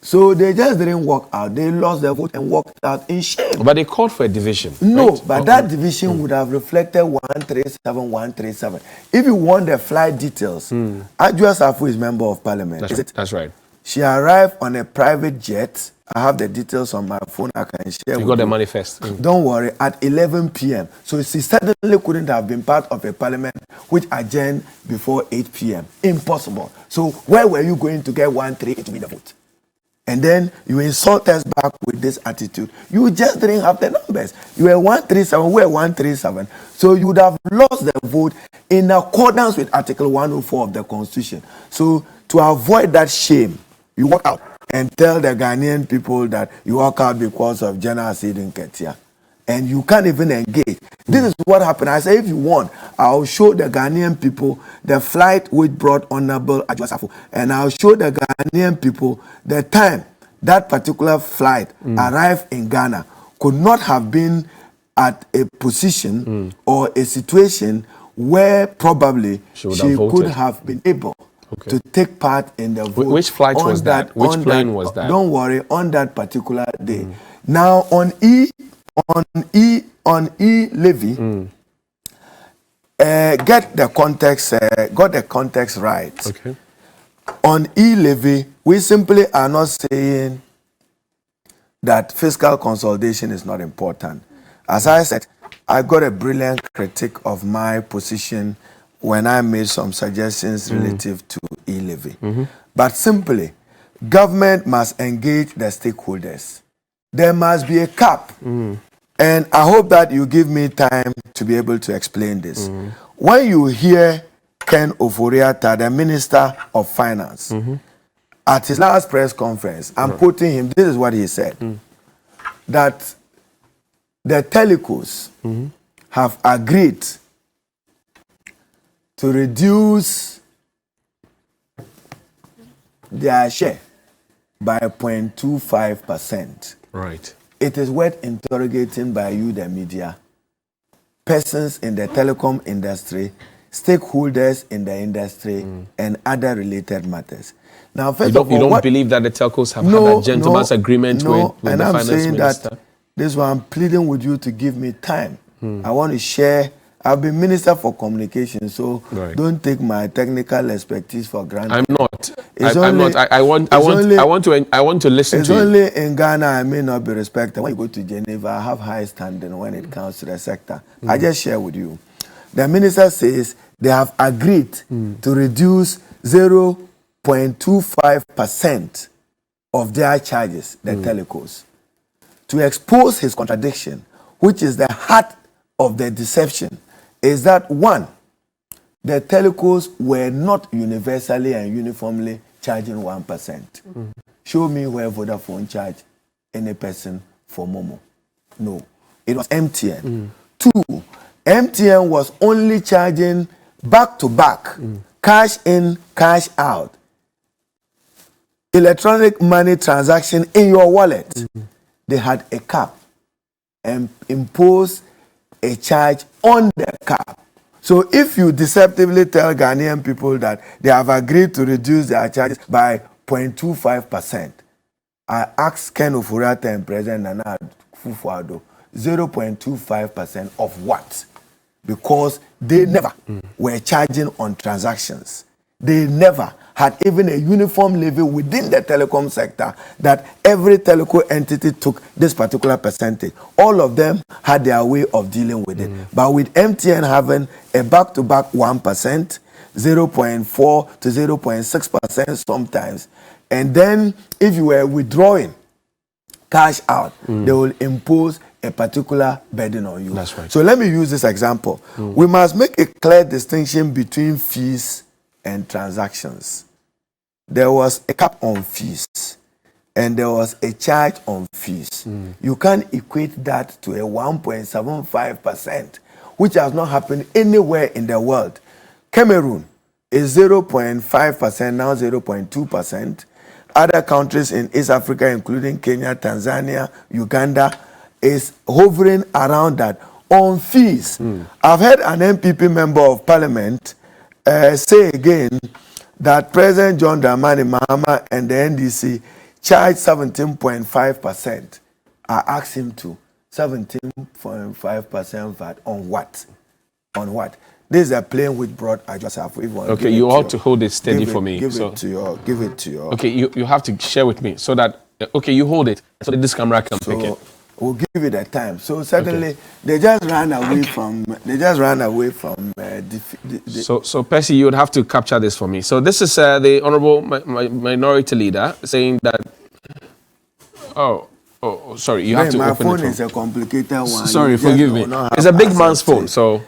So they just didn't walk out. They lost their vote and walked out in shame. But they called for a division. No, right? but that division would have reflected 137, 137. If you want the flight details, Adjoa Safu is Member of Parliament. That's right. She arrived on a private jet. I have the details on my phone. I can share. You got the manifest. Don't worry. At 11 p.m. So she certainly couldn't have been part of a parliament which adjourned before 8 p.m. Impossible. So where were you going to get 138 to be the vote? And then you insult us back with this attitude. You just didn't have the numbers. You were 137, we were 137. So you would have lost the vote in accordance with Article 104 of the Constitution. So to avoid that shame, you walk out and tell the Ghanaian people that you walk out because of General Asid in Ketia. And you can't even engage. This is what happened. I say, if you want, I'll show the Ghanaian people the flight which brought Honorable Iddrisu, and I'll show the Ghanaian people the time that particular flight arrived in Ghana. Could not have been at a position or a situation where probably she could have been able to take part in the vote. Which flight was that? Which plane was that? Don't worry, on that particular day. Now on E-Levy, get the context, got the context right. Okay. On E-Levy, we simply are not saying that fiscal consolidation is not important. As I said, I got a brilliant critique of my position when I made some suggestions relative to E-Levy. But simply, government must engage the stakeholders. There must be a cap. And I hope that you give me time to be able to explain this. When you hear Ken Ofori-Atta, the Minister of Finance, at his last press conference, I'm quoting him, this is what he said, that the telecos have agreed to reduce their share by 0.25%. Right. It is worth interrogating by you, the media, persons in the telecom industry, stakeholders in the industry, and other related matters. Now, first of all, you don't believe that the telcos have had a gentleman's agreement with the finance minister? That this is why I'm pleading with you to give me time. I want to share. I've been Minister for Communication, so don't take my technical expertise for granted. I'm not. I'm not. I want to listen to you. It's only in Ghana I may not be respected. When you go to Geneva, I have high standing when it comes to the sector. I just share with you. The minister says they have agreed to reduce 0.25% of their charges, the telecos. To expose his contradiction, which is the heart of the deception, is that one, the telecos were not universally and uniformly charging 1%. Show me where Vodafone charged any person for Momo. No, it was MTN. Two, MTN was only charging back to back, cash in, cash out, electronic money transaction in your wallet. They had a cap and imposed a charge on the cap. So if you deceptively tell Ghanaian people that they have agreed to reduce their charges by 0.25%, I asked Ken Ofori-Atta and President Nana Akufo-Addo, 0.25% of what? Because they never were charging on transactions. They never had even a uniform levy within the telecom sector that every telco entity took this particular percentage. All of them had their way of dealing with it. But with MTN having a back-to-back 1%, 0.4 to 0.6% sometimes, and then if you were withdrawing cash out, they will impose a particular burden on you. That's right. So let me use this example. We must make a clear distinction between fees and transactions. There was a cap on fees and there was a charge on fees. You can't equate that to a 1.75%, which has not happened anywhere in the world. Cameroon is 0.5%, now 0.2%. Other countries in East Africa, including Kenya, Tanzania, Uganda, is hovering around that on fees. I've heard an MPP member of parliament say again that President John Dramani Mahama and the NDC charged 17.5%. I asked him to 17.5% VAT on what? On what? This is a plane which brought Iddrisu. Okay, you ought to hold it steady for me. Give it to your. Okay, you have to share with me so that. Okay, you hold it so that this camera can pick it. We'll give it a time. So certainly they just ran away from. They just ran away from. So Percy, you would have to capture this for me. So this is the honourable minority leader saying that. Oh, sorry. You have to my open phone it. Is a complicated one. Sorry, forgive me. It's a big man's phone, so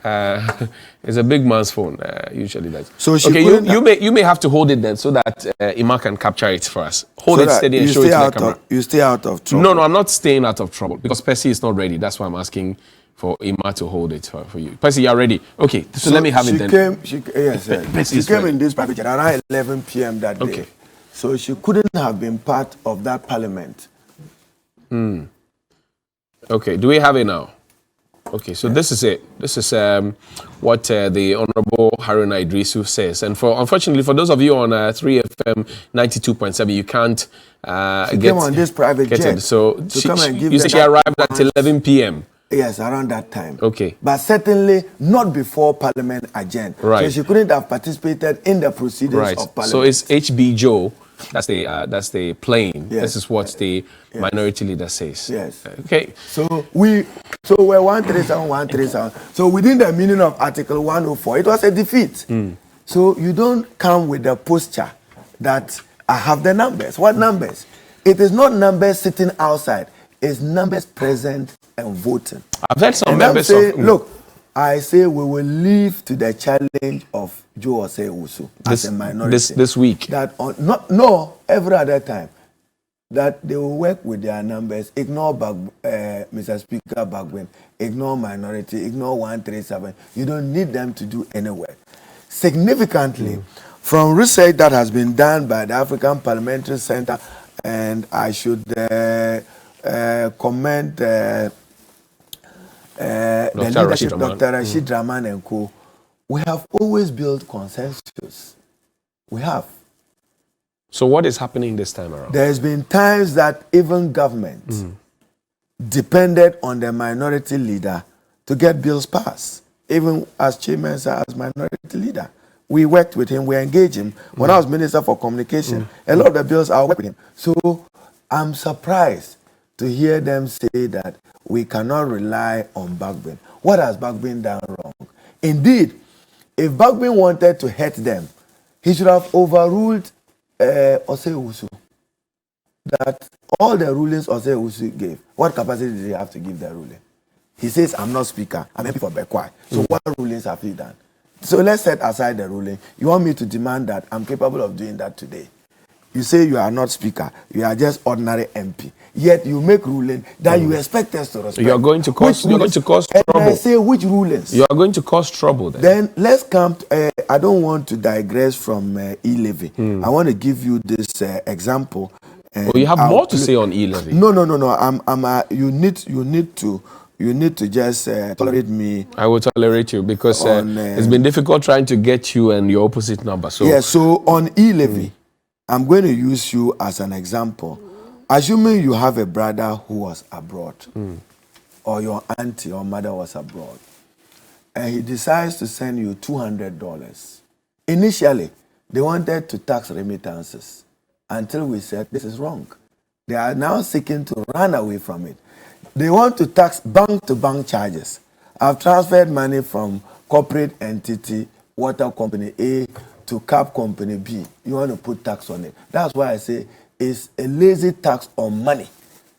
It's a big man's phone, usually. So okay, you may have to hold it then so that Ima can capture it for us. Hold so it steady and show it to the camera. You stay out of trouble. No, I'm not staying out of trouble because Percy is not ready. That's why I'm asking for Ima to hold it for you. Percy, you're ready. Okay, so let me have it then. She came in this private jet around 11 p.m. that day. Okay. So she couldn't have been part of that parliament. Okay, do we have it now? Okay, so this is it. This is what the Honorable Haruna Iddrisu says. And unfortunately, for those of you on 3FM 92.7, you can't came on this private jet. So you said she arrived at 11 p.m. Yes, around that time. Okay. But certainly not before Parliament adjourned. Right. So she couldn't have participated in the proceedings of Parliament. So it's HB Joe. That's the plane. Yes. This is what the minority leader says. Yes. Okay. So we're 137, 137. So within the meaning of Article 104, it was a defeat. So you don't come with the posture that I have the numbers. What numbers? It is not numbers sitting outside. It's numbers present and voting. I've heard some and members look, I say we will leave to the challenge of Joe Osei-Owusu as a minority. This week. No, every other time. That they will work with their numbers, ignore Mr. Speaker Bagwin, ignore minority, ignore 137. You don't need them to do any work. Significantly, from research that has been done by the African Parliamentary Center, and I should commend the leadership, Dr. Rashid Rahman and co. We have always built consensus. We have. So what is happening this time around? There's been times that even government depended on the minority leader to get bills passed. Even as chairman, as minority leader. We worked with him, we engaged him. When I was Minister for Communication, a lot of the bills I worked with him. So I'm surprised to hear them say that we cannot rely on Bagbin. What has Bagbin done wrong? Indeed, if Bagbin wanted to hurt them, he should have overruled Osei-Owusu. That all the rulings Osei-Owusu gave, what capacity did he have to give the ruling? He says, I'm not speaker, I'm MP for Bekwai. So what rulings have he done? So let's set aside the ruling. You want me to demand that I'm capable of doing that today? You say you are not speaker, you are just ordinary MP. Yet you make ruling that you expect us to respect. You are going to cause trouble. And I say which rulings? You are going to cause trouble then. Then let's come to, I don't want to digress from E-Levy. I want to give you this example. You have more to say on E-Levy. No. You need to just tolerate me. I will tolerate you because it's been difficult trying to get you and your opposite number. So on E-Levy, I'm going to use you as an example. Assuming you have a brother who was abroad, or your auntie or mother was abroad, and he decides to send you $200. Initially, they wanted to tax remittances until we said this is wrong. They are now seeking to run away from it. They want to tax bank-to-bank charges. I've transferred money from corporate entity, water company A to cap company B. You want to put tax on it. That's why I say it's a lazy tax on money.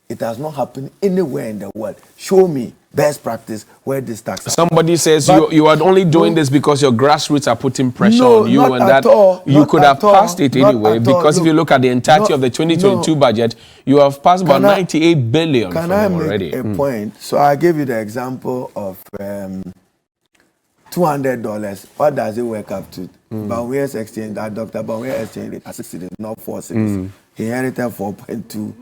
It has not happened anywhere in the world. Show me best practice where this tax. Somebody says you are only doing this because your grassroots are putting pressure on you, and that you could have passed it anyway. Because if you look at the entirety of the 2022 budget, you have passed about 98 billion. Can I make a point? So I gave you the example of $200. What does it work up to? Bawumia's exchange, that Dr. Bawumia exchange rate at 6 cities, not 4 cities. He inherited 4.2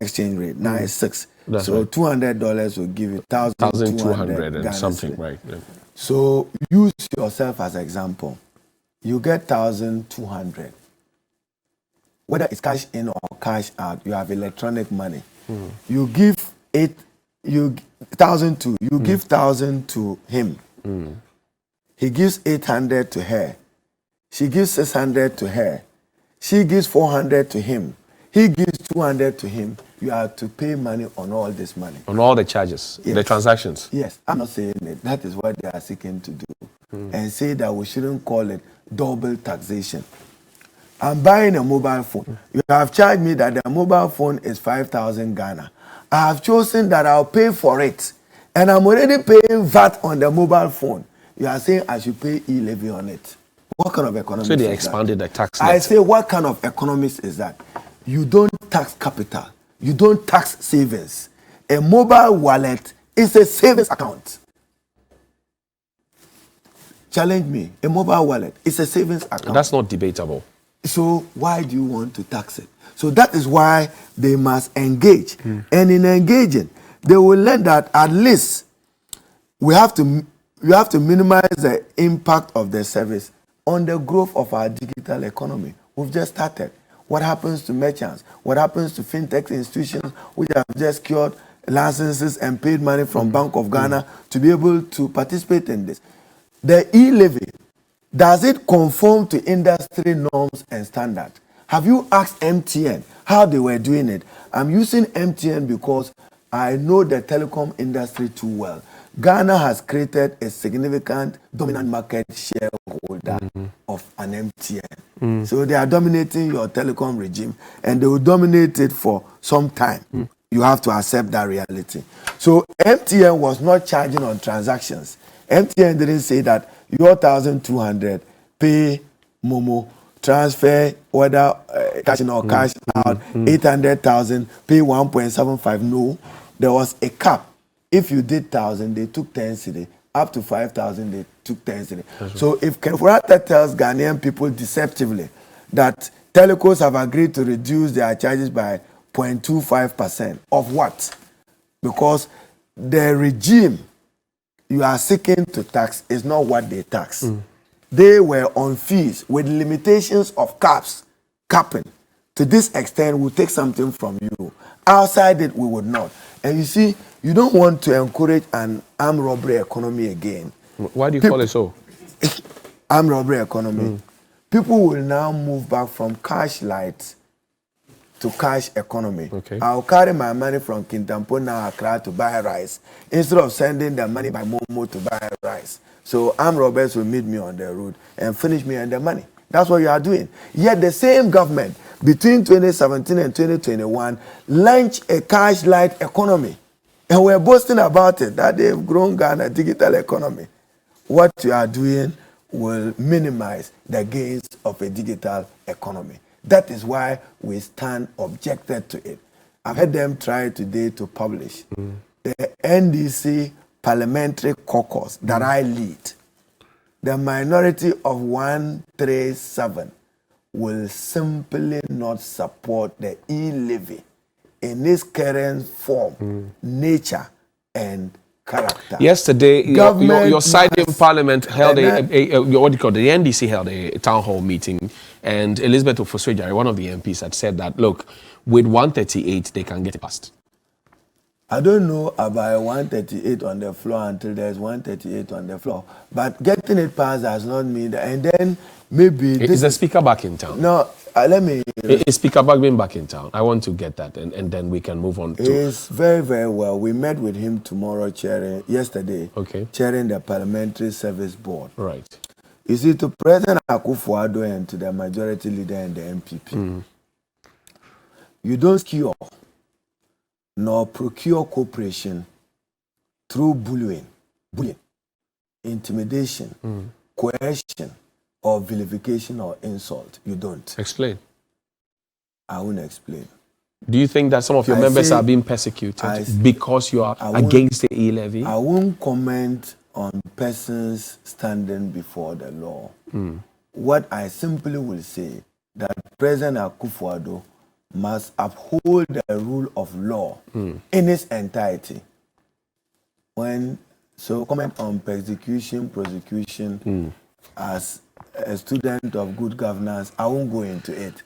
exchange rate. Now it's 6. So $200 will give you 1,200 and something, right? Yeah. So use yourself as an example. You get 1,200. Whether it's cash in or cash out, you have electronic money. You give 1,002. You give 1,000 to him. He gives 800 to her. She gives 600 to her. She gives 400 to him. He gives 200 to him. You have to pay money on all this money. On all the charges, the transactions. Yes, I'm not saying it. That is what they are seeking to do. And say that we shouldn't call it double taxation. I'm buying a mobile phone. You have charged me that the mobile phone is 5,000 Ghana. I have chosen that I'll pay for it. and I'm already paying VAT on the mobile phone. You are saying I should pay E-Levy on it. What kind of economics? So they expanded the tax net. I say, what kind of economics is that? You don't tax capital. You don't tax savings. A mobile wallet is a savings account. Challenge me. A mobile wallet is a savings account. That's not debatable. So why do you want to tax it? So that is why they must engage. And in engaging, they will learn that at least we have to minimize the impact of the service on the growth of our digital economy. We've just started. What happens to merchants? What happens to fintech institutions which have just secured licenses and paid money from Bank of Ghana to be able to participate in this? The E-Levy, does it conform to industry norms and standards? Have you asked MTN how they were doing it? I'm using MTN because I know the telecom industry too well. Ghana has created a significant dominant market shareholder of an MTN. So they are dominating your telecom regime and they will dominate it for some time. You have to accept that reality. So MTN was not charging on transactions. MTN didn't say that your 1,200 pay Momo, transfer, whether cash in or cash out, 800,000 pay 1.75. No, there was a cap. If you did 1,000, they took 10 cedi. Up to 5,000, they took 10 cedi. So if Kenfurata tells Ghanaian people deceptively that telecos have agreed to reduce their charges by 0.25%, of what? Because the regime you are seeking to tax is not what they tax. They were on fees with limitations of capping. To this extent, we'll take something from you. Outside it, we would not. And you see, you don't want to encourage an armed robbery economy again. Why do you call it so? Armed robbery economy. People will now move back from cash light to cash economy. Okay. I'll carry my money from Kintampo now Accra to buy rice instead of sending the money by Momo to buy rice. So armed robbers will meet me on the road and finish me on the money. That's what you are doing. Yet the same government between 2017 and 2021 launched a cash light economy. And we're boasting about it, that they've grown Ghana digital economy. What you are doing will minimize the gains of a digital economy. That is why we stand objected to it. I've had them try today to publish the NDC parliamentary caucus that I lead. The minority of 137 will simply not support the E-Levy in its current form, nature, and character. Yesterday, your side in Parliament held what do you call it? The NDC held a town hall meeting, and Elizabeth Ofosojari, one of the MPs, had said that, look, with 138, they can get it passed. I don't know about 138 on the floor until there's 138 on the floor. But getting it passed does not mean that. And then maybe... Is the speaker back in town? No, let me... Is Speaker Bagbin back in town? I want to get that, and then we can move on to... It's very, very well. We met with him yesterday, chairing the Parliamentary Service Board. Right. You see, to President Akufo-Addo and to the majority leader and the MPP, you don't secure nor procure cooperation through bullying, intimidation, coercion, or vilification or insult. You don't. Explain. I won't explain. Do you think that some of your members are being persecuted because you are against the E-Levy? I won't comment on persons standing before the law. What I simply will say that President Akufo-Addo must uphold the rule of law in its entirety. So comment on persecution, prosecution, as a student of good governance, I won't go into it.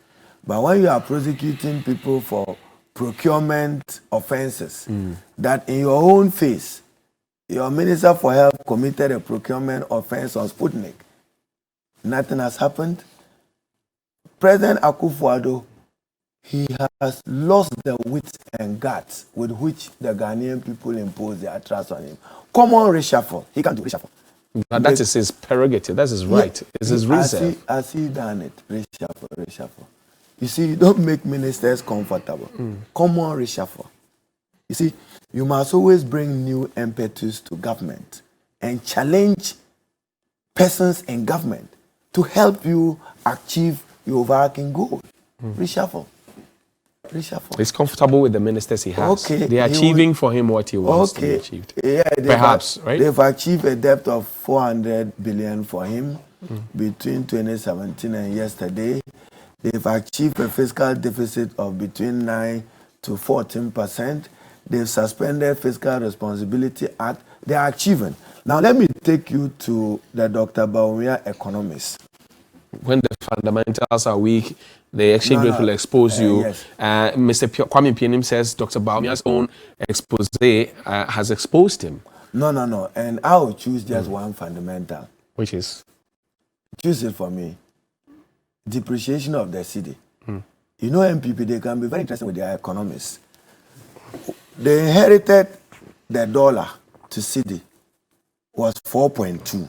But when you are prosecuting people for procurement offenses, that in your own face, your Minister for Health committed a procurement offense on Sputnik, nothing has happened. President Akufo-Addo, he has lost the wits and guts with which the Ghanaian people impose their trust on him. Common reshuffle. He can't do reshuffle. But that is his prerogative. That's his right. It's his reserve. Has he done it? Reshuffle. You see, you don't make ministers comfortable. Common reshuffle. You see, you must always bring new impetus to government and challenge persons in government to help you achieve your overarching goal. Reshuffle. He's comfortable with the ministers he has. Okay, they are achieving for him what he wants to be achieved. Yeah, perhaps, right? They've achieved a debt of 400 billion for him between 2017 and yesterday. They've achieved a fiscal deficit of between 9 to 14%. They've suspended Fiscal Responsibility Act. They are achieving. Now let me take you to the Dr. Bawumia economists. When the fundamentals are weak, the exchange rate will expose you. Yes. Mr. Kwame Pianim says Dr. Bawumia's own expose has exposed him. No. And I will choose just one fundamental. Which is? Choose it for me. Depreciation of the cedi. You know, MPP, they can be very interested with their economists. They inherited the dollar to cedi was 4.2.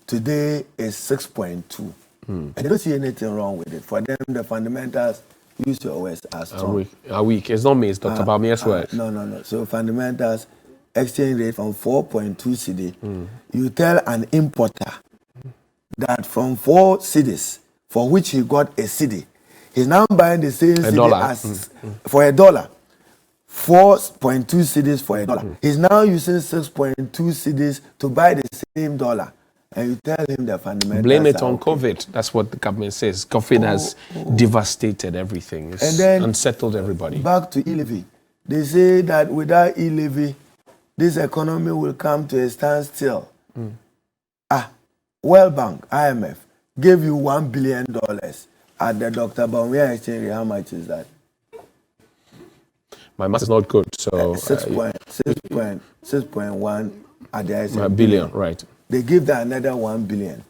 Today is 6.2. And they don't see anything wrong with it. For them, the fundamentals, use your words, are strong. Are weak. It's not me, it's Dr. Bawumia's words. No. So fundamentals, exchange rate from 4.2 cedi. You tell an importer that from 4 cedis, for which he got a cedi, he's now buying the same cedi as for $1. 4.2 cedis for $1. He's now using 6.2 cedis to buy the same dollar. And you tell him the fundamentals. Blame it on COVID. That's what the government says. COVID has devastated everything. It's unsettled everybody. Back to E-Levy. They say that without E-Levy, this economy will come to a standstill. World Bank, IMF, gave you $1 billion at the Dr. Bawumia exchange rate. How much is that? My math is not good, so 6.1 at the IMF. Billion, right. They give that another 1 billion.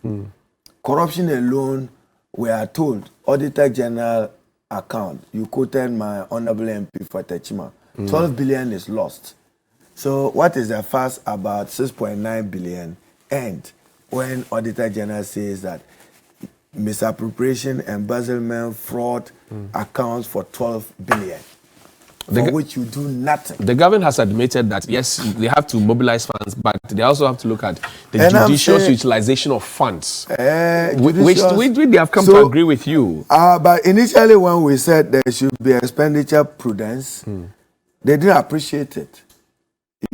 Corruption alone, we are told, Auditor General account, you quoted my Honorable MP for Techima, 12 billion is lost. So what is the fuss about 6.9 billion? And when Auditor General says that misappropriation, embezzlement, fraud accounts for 12 billion, for which you do nothing. The government has admitted that, yes, they have to mobilize funds, but they also have to look at the judicious utilization of funds, which they have come to agree with you. But initially when we said there should be expenditure prudence, they didn't appreciate it.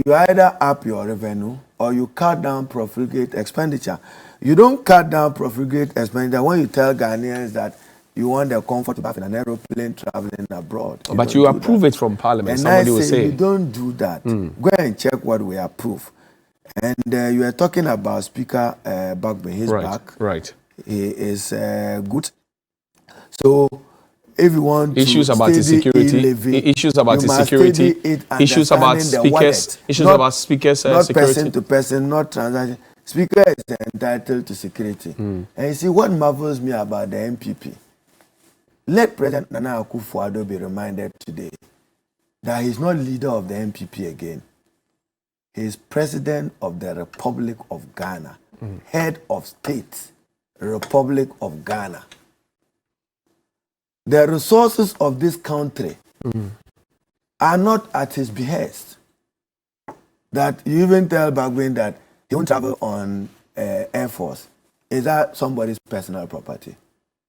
You either up your revenue or you cut down profligate expenditure. You don't cut down profligate expenditure when you tell Ghanaians that you want the comfort of having an aeroplane traveling abroad. But you approve it from Parliament, and somebody will say. You don't do that. Go and check what we approve. And you are talking about Speaker Bagbin. He's back. Right. He is good. So if you want issues to about the security, issues about the security, issues about speakers, issues about speakers, not security. Person to person, not transaction. Speaker is entitled to security. And you see what marvels me about the MPP. Let President Nana Akufo-Addo be reminded today that he's not leader of the MPP again. He is president of the Republic of Ghana, head of state, Republic of Ghana. The resources of this country are not at his behest. That you even tell Bagbin that he won't travel on Air Force. Is that somebody's personal property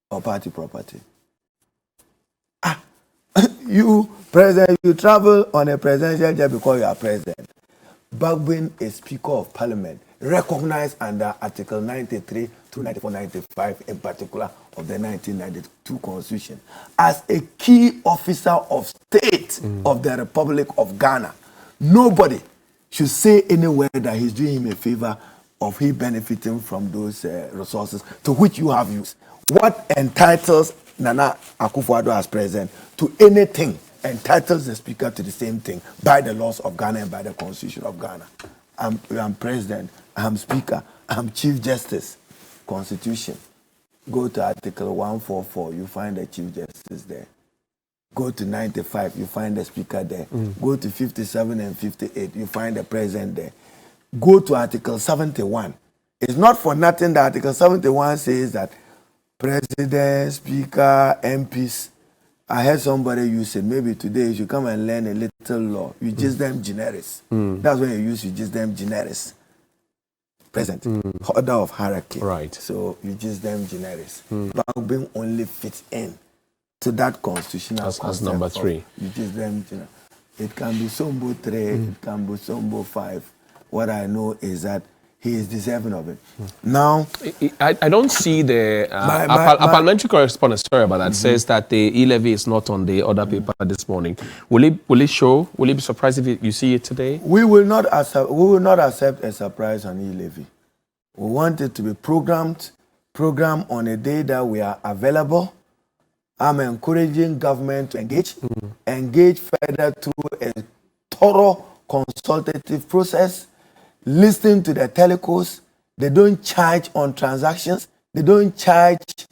or party property? You president, you travel on a presidential jet because you are president. Bagbin is Speaker of Parliament, recognized under Article 93 to 94, 95, in particular of the 1992 Constitution, as a key officer of state of the Republic of Ghana. Nobody should say anywhere that he's doing him a favor of he benefiting from those resources to which you have used. What entitles Nana Akufo-Addo as president to anything entitles the speaker to the same thing by the laws of Ghana and by the Constitution of Ghana. I'm president, I'm speaker, I'm chief justice. Constitution. Go to Article 144, you find the chief justice there. Go to 95, you find the speaker there. Go to 57 and 58, you find the president there. Go to Article 71. It's not for nothing that Article 71 says that president, speaker, MPs I heard somebody use it. Maybe today you should come and learn a little law. You just them generis. That's when you use you just them generis. Present. Order of hierarchy. Right. So you just them generis. But being only fits in to that constitutional as number 3. You just them generis. It can be Sombo 3, it can be Sombo 5. What I know is that he is deserving of it. Now, I don't see the parliamentary correspondent, sorry about that, says that the E-Levy is not on the other paper this morning. Will it show? Will you be surprised if you see it today? We will not accept a surprise on E-Levy. We want it to be programmed on a day that we are available. I'm encouraging government to engage further through a thorough consultative process. Listen to the telcos. They don't charge on transactions. They don't charge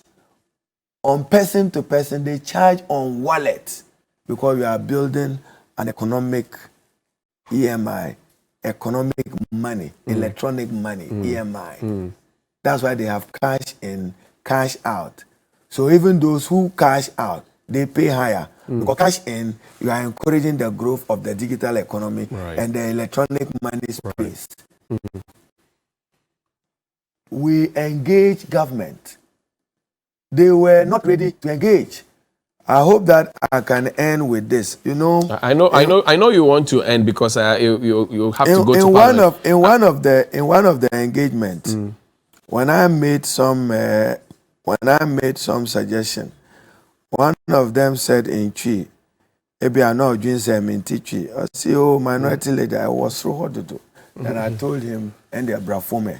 on person to person. They charge on wallet, because we are building an economic EMI, economic money, electronic money, EMI. That's why they have cash in, cash out. So even those who cash out, they pay higher. Because cash in, you are encouraging the growth of the digital economy and the electronic money space. We engage government. They were not ready to engage. I hope that I can end with this. You know, I know you want to end, because you have to go to Parliament. In one of the engagements, when I made some suggestion, one of them said in Chi, "Ebi I know doing some in Chi." I say, "Oh, minority leader, I was through what to do." And I told him, "And the brafome."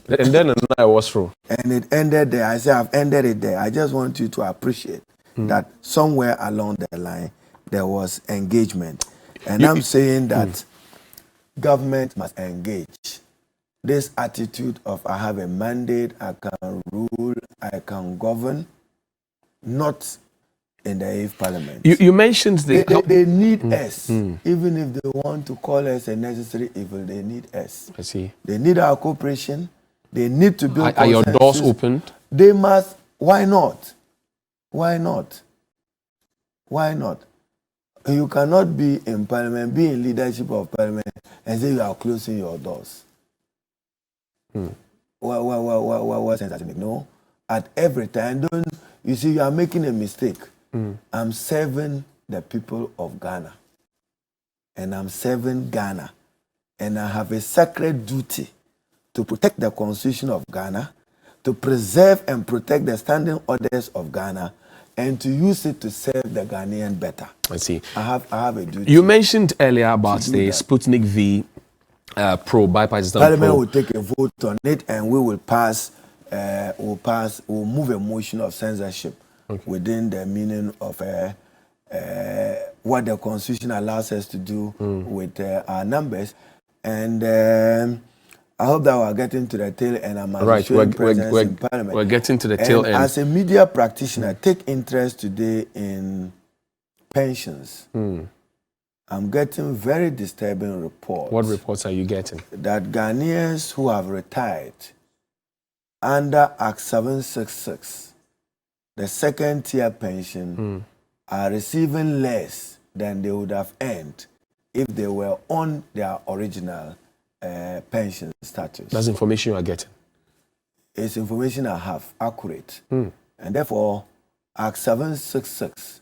And then I was through. And it ended there. I said, "I've ended it there. I just want you to appreciate that somewhere along the line there was engagement." And I'm saying that government must engage. This attitude of I have a mandate, I can rule, I can govern, not in the eighth parliament. You mentioned they need us. Even if they want to call us a necessary evil, they need us. I see. They need our cooperation. They need to build Are your doors opened? They must. Why not? Why not? Why not? You cannot be in parliament, be in leadership of parliament, and say you are closing your doors. What sense does it make? No. At every time, you see, you are making a mistake. I'm serving the people of Ghana. And I'm serving Ghana. And I have a sacred duty to protect the constitution of Ghana, to preserve and protect the standing orders of Ghana, and to use it to serve the Ghanaian better. I see. I have a duty. You mentioned earlier about the Sputnik V bipartisan Parliament will take a vote on it, and we will pass. We'll move a motion of censorship within the meaning of what the Constitution allows us to do with our numbers. And I hope that we're getting to the tail end. I'm showing presence in Parliament. We're getting to the tail end. As a media practitioner, I take interest today in pensions. I'm getting very disturbing reports. What reports are you getting? That Ghanaians who have retired under Act 766, the second tier pension, are receiving less than they would have earned if they were on their original pension status. That's information you are getting? It's information I have, accurate. And therefore, Act 766,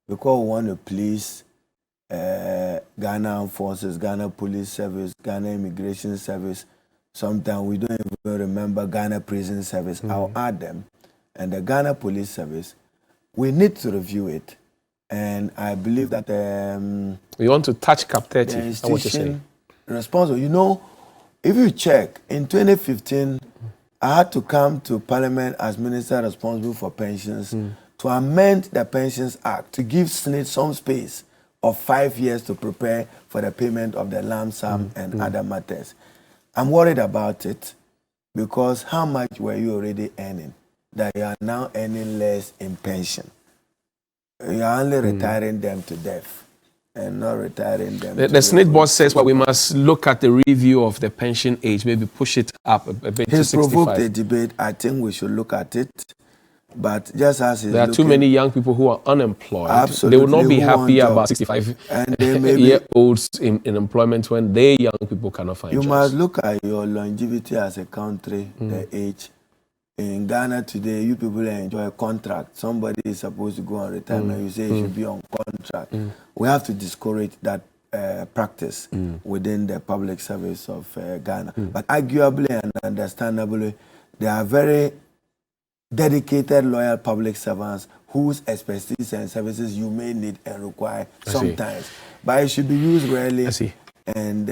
because we want to please Ghana Forces, Ghana Police Service, Ghana Immigration Service. Sometimes we don't even remember Ghana Prison Service. I'll add them. And the Ghana Police Service, we need to review it. And I believe that we want to touch Cap 30. the That's what you're saying. Responsible. You know, if you check, in 2015, I had to come to Parliament as Minister responsible for pensions to amend the Pensions Act to give SNIT some space of 5 years to prepare for the payment of the lump sum and other matters. I'm worried about it because how much were you already earning that you are now earning less in pension? You are only retiring them to death and not retiring them The SNIT boss says we must look at the review of the pension age, maybe push it up a bit to 65. He's provoked a debate. I think we should look at it. But just as there are too many young people who are unemployed. Absolutely, they will not be happy about 65-year-olds in employment when they young people cannot find jobs. You must look at your longevity as a country, the age. In Ghana today, you people enjoy a contract. Somebody is supposed to go on retirement. You say you should be on contract. We have to discourage that practice within the public service of Ghana. But arguably and understandably, there are very dedicated, loyal public servants whose expertise and services you may need and require sometimes. But it should be used rarely and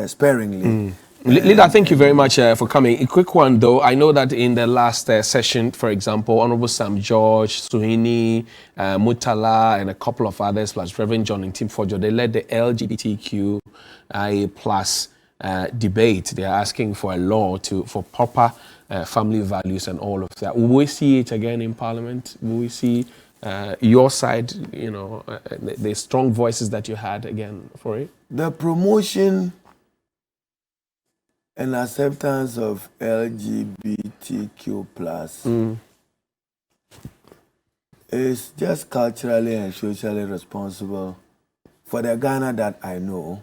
sparingly. Leader, thank you very much for coming. A quick one, though. I know that in the last session, for example, Honorable Sam George, Suhini, Mutala, and a couple of others, plus Reverend John and Tim Fojo, they led the LGBTQIA plus debate. They are asking for a law for proper family values and all of that. Will we see it again in Parliament? Will we see your side, the strong voices that you had again for it? The promotion and acceptance of LGBTQ plus is just culturally and socially responsible for the Ghana that I know,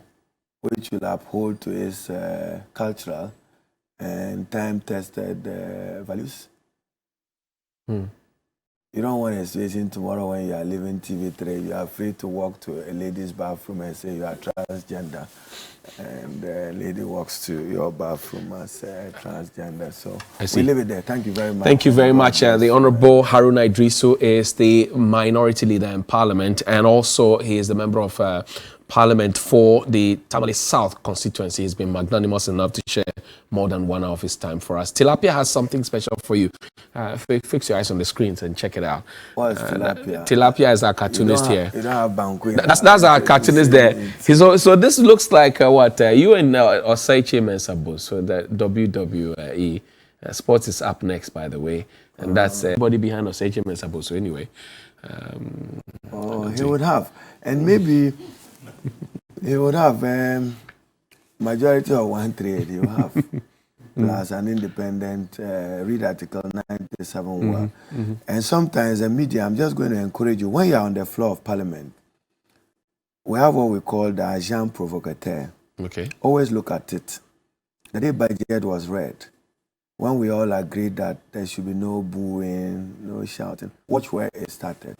which will uphold to its cultural and time-tested values. You don't want a situation tomorrow when you are leaving TV3, you are free to walk to a lady's bathroom and say you are transgender, and the lady walks to your bathroom as transgender. So we leave it there. Thank you very much. Thank you very much. The Honorable Haruna Iddrisu is the minority leader in Parliament, and also he is the member of Parliament for the Tamale South constituency. He's been magnanimous enough to share more than 1 hour of his time for us. Tilapia has something special for you. Fix your eyes on the screens and check it out. What is tilapia? Tilapia is our cartoonist here. You don't have Banku. That's our cartoonist there. So this looks like what you and Osaichi Mensabo. So the WWE sports is up next, by the way, and that's everybody behind Osaichi Mensabo. So anyway, he would have, and maybe. He would have majority of 1/3. He would have plus an independent read article 97 and sometimes the media. I'm just going to encourage you when you are on the floor of Parliament. We have what we call the agent provocateur. Okay. Always look at it. The day budget was read, when we all agreed that there should be no booing, no shouting. Watch where it started.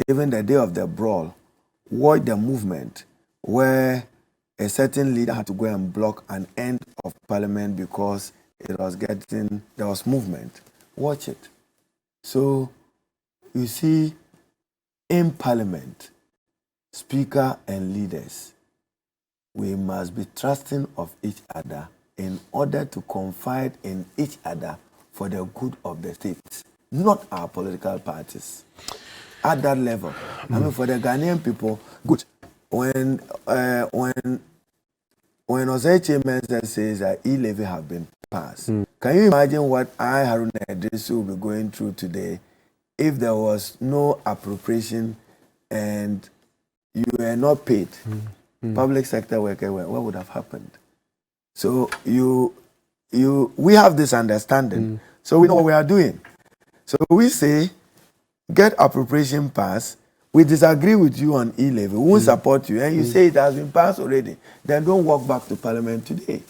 Even the day of the brawl. Watch the movement where a certain leader had to go and block an end of Parliament because there was movement. Watch it. So, you see, in Parliament, Speaker and leaders, we must be trusting of each other in order to confide in each other for the good of the state, not our political parties. At that level, I mean, for the Ghanaian people, good. When Osaichi Mensah says that E-Levy have been passed, can you imagine what Haruna Iddrisu will be going through today if there was no appropriation and you were not paid? Public sector worker, what would have happened? So we have this understanding, so we know what we are doing. So we say, get appropriation passed. We disagree with you on E-Levy. We won't support you. And you say it has been passed already. Then don't walk back to Parliament today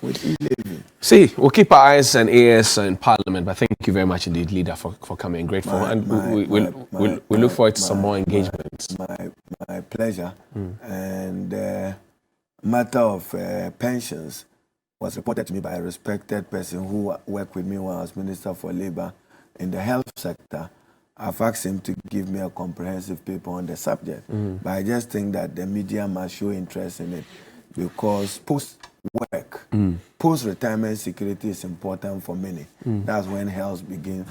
with E-Levy. See, we'll keep our eyes and ears in Parliament. But thank you very much indeed, Leader, for coming. Grateful. We look forward to some more engagements. My pleasure. And matter of pensions was reported to me by a respected person who worked with me when I was Minister for Labour in the health sector. I've asked him to give me a comprehensive paper on the subject. But I just think that the media must show interest in it because post-work, post-retirement security is important for many. That's when health begin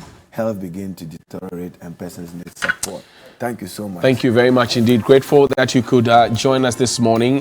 to deteriorate and persons need support. Thank you so much. Thank you very much indeed. Grateful that you could join us this morning.